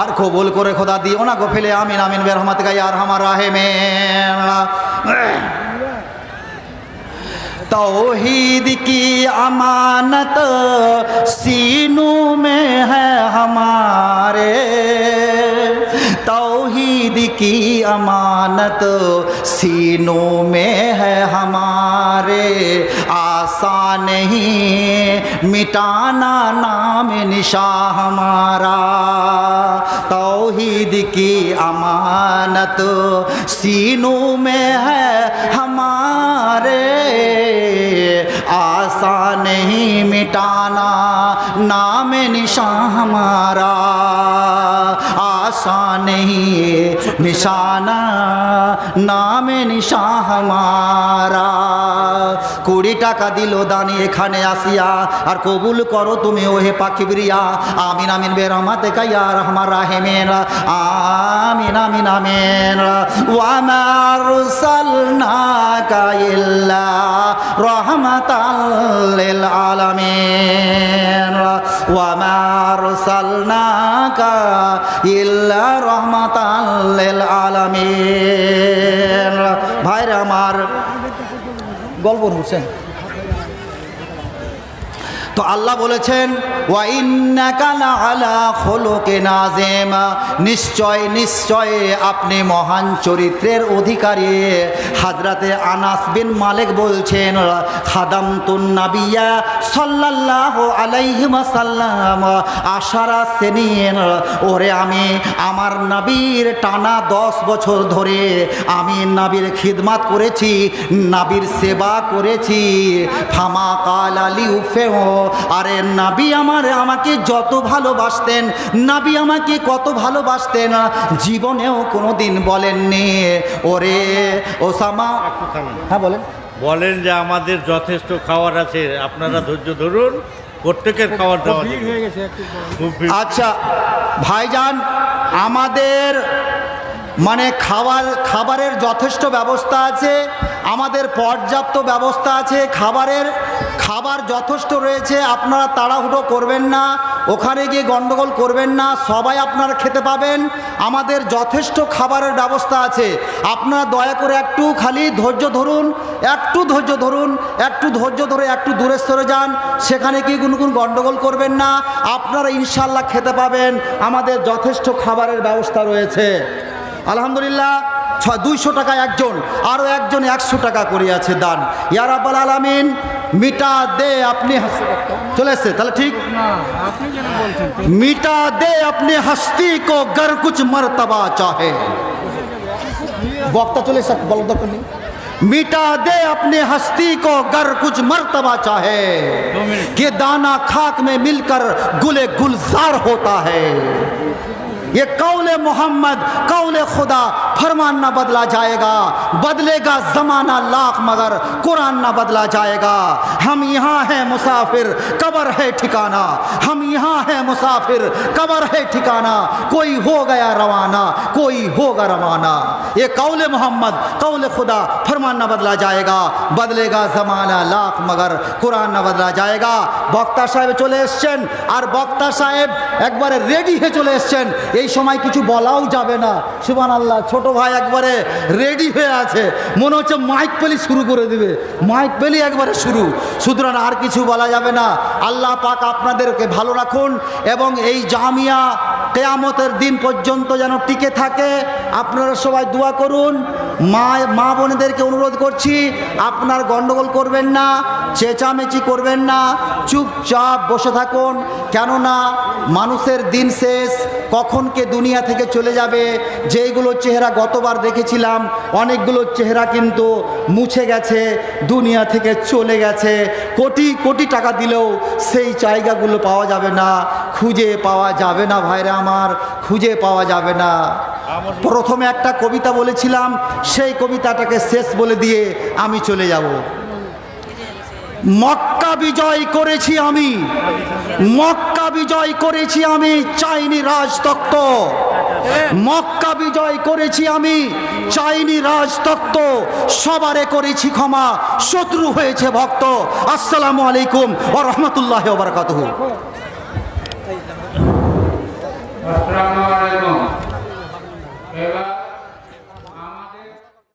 আর কবুল করে খোদা দিও না গো ফেলে। আমিন আমিন বেরহমাতিকা ইয়া আরহামার রাহিমিন। तौहीद की अमानत सीनों में है हमारे, तौहीद की अमानत सीनों में है हमारे, आसान नहीं मिटाना नाम निशा हमारा, तौहीद की अमानत सीनों में है हमारे, आसान नहीं मिटाना नाम निशान हमारा, आसान नहीं निशाना नाम निशान हमारा। 20 টাকা দিল দানি এখানে আসিয়া, আর কবুল করো তুমি ওহে পাখিবরিয়া। আমিন আমিন বেরহমাতিকা ইয়া আরহামার রাহিমিন। আমিন আমিন আমিন। ওয়া মা আরসালনাকা ইল্লা রাহমাতাল লিল আলামিন, ওয়া মা আরসালনাকা ইল্লা রাহমাতাল লিল আলামিন। ভাইরা আমার, গল্প শুনছেন তো? আল্লাহ বলেছেন ওয়া ইন্নাকা লাআলা খুলুকিন আযীম, নিশ্চয় নিশ্চয় আপনি মহান চরিত্রের অধিকারী। হযরতে আনাস বিন মালিক বলছেন, খাদামতুন নাবিয়্যা সাল্লাল্লাহু আলাইহি ওয়াসাল্লাম আশারা সিনিন, ওরে আমি আমার নবীর টানা 10 বছর ধরে আমি নবীর খিদমত করেছি, নবীর সেবা করেছি। ফামা কাল লিউফেহু, আরে নবী আমাকে যত ভালোবাসতেন, নবী আমাকে কত ভালোবাসতেন, জীবনেও কোনোদিন বলেননি ওরে ওসামা। হ্যাঁ বলেন।
বলেন যে আমাদের যথেষ্ট খাবার আছে, আপনারা ধৈর্য ধরুন, প্রত্যেকের খাবার দেওয়া
ভিড় হয়ে গেছে একটু।
খুব ভিড়।
আচ্ছা ভাইজান, আমাদের মানে খাবারের যথেষ্ট ব্যবস্থা আছে, আমাদের পর্যাপ্ত ব্যবস্থা আছে, খাবার যথেষ্ট রয়েছে। আপনারা তাড়াহুড়ো করবেন না, ওখানে গিয়ে গন্ডগোল করবেন না, সবাই আপনারা খেতে পাবেন। আমাদের যথেষ্ট খাবারের ব্যবস্থা আছে। আপনারা দয়া করে একটু খালি ধৈর্য ধরুন, একটু ধৈর্য ধরুন, একটু ধৈর্য ধরে একটু দূরে সরে যান, সেখানে গিয়ে কোনো গন্ডগোল করবেন না, আপনারা ইনশাল্লাহ খেতে পাবেন। আমাদের যথেষ্ট খাবারের ব্যবস্থা রয়েছে আলহামদুলিল্লাহ। 200 টাকা একজন, আরও একজন 100 টাকা করে আছে দান। ইয়া রাব্বাল আলামিন মিটা দে আপনি, চলে এসছে তাহলে ঠিক,
আপনি যেন বলছেন
মিটা দে আপনি হস্তি কো গর কুছ মর্তবা চাহে। বক্তা চলে এসছে, বল দরকার নেই। मिटा दे अपने हस्ती को गर कुछ मर्तबा चाहे, कि दाना खाक में मिलकर गुले गुलजार होता है। ये कौले मोहम्मद कौले खुदा, फरमान ना बदला जाएगा, बदलेगा जमाना लाख मगर कुरान ना बदला जाएगा। हम यहाँ हैं मुसाफिर, कब्र है ठिकाना, हम यहाँ हैं मुसाफिर, कब्र है ठिकाना। कोई हो गया रवाना, कोई होगा रवाना। ये कौल मोहम्मद कौल खुदा फरमान न बदला जाएगा बदलेगा जमाना लाख मगर কোরআন না বদলা जाएगा বক্তা সাহেব চলে এসছেন আর বক্তা সাহেব একবারে রেডি হয়ে চলে এসছেন এই সময় কিছু বলাও যাবে না সুবহানাল্লাহ ছোট ভাই একবারে রেডি হয়ে আছে মনে হচ্ছে মাইক পেলি শুরু করে দিবে মাইক পেলি একবারে শুরু সুতরাং আর কিছু বলা যাবে না আল্লাহ পাক আপনাদেরকে ভালো রাখুন এবং এই জামিয়া কিয়ামতের দিন পর্যন্ত যেন টিকে থাকে আপনারা সবাই দোয়া করুন মা বোনেদেরকে অনুরোধ করছি আপনার গন্ডগোল করবেন না চেঁচামেচি করবেন না চুপচাপ বসে থাকুন কেননা মানুষের দিন শেষ কখন কে দুনিয়া থেকে চলে যাবে যেইগুলো চেহারা গতবার দেখেছিলাম অনেকগুলো চেহারা কিন্তু মুছে গেছে দুনিয়া থেকে চলে গেছে কোটি কোটি টাকা দিলেও সেই জায়গাগুলো পাওয়া যাবে না খুঁজে পাওয়া যাবে না ভাইরা আমার খুঁজে পাওয়া যাবে না প্রথমে একটা কবিতা বলেছিলাম সেই কবিতাটাকে শেষ বলে দিয়ে আমি চলে যাব মক্কা বিজয় করেছি আমি মক্কা বিজয় করেছি আমি চাইনি রাজতক্ত মক্কা বিজয় করেছি আমি চাইনি রাজতক্ত সবারে করেছি ক্ষমা শত্রু হয়েছে ভক্ত আসসালামু আলাইকুম ওয়া রাহমাতুল্লাহি ওয়া বারাকাতুহু
আসসালামু আলাইকুম এবার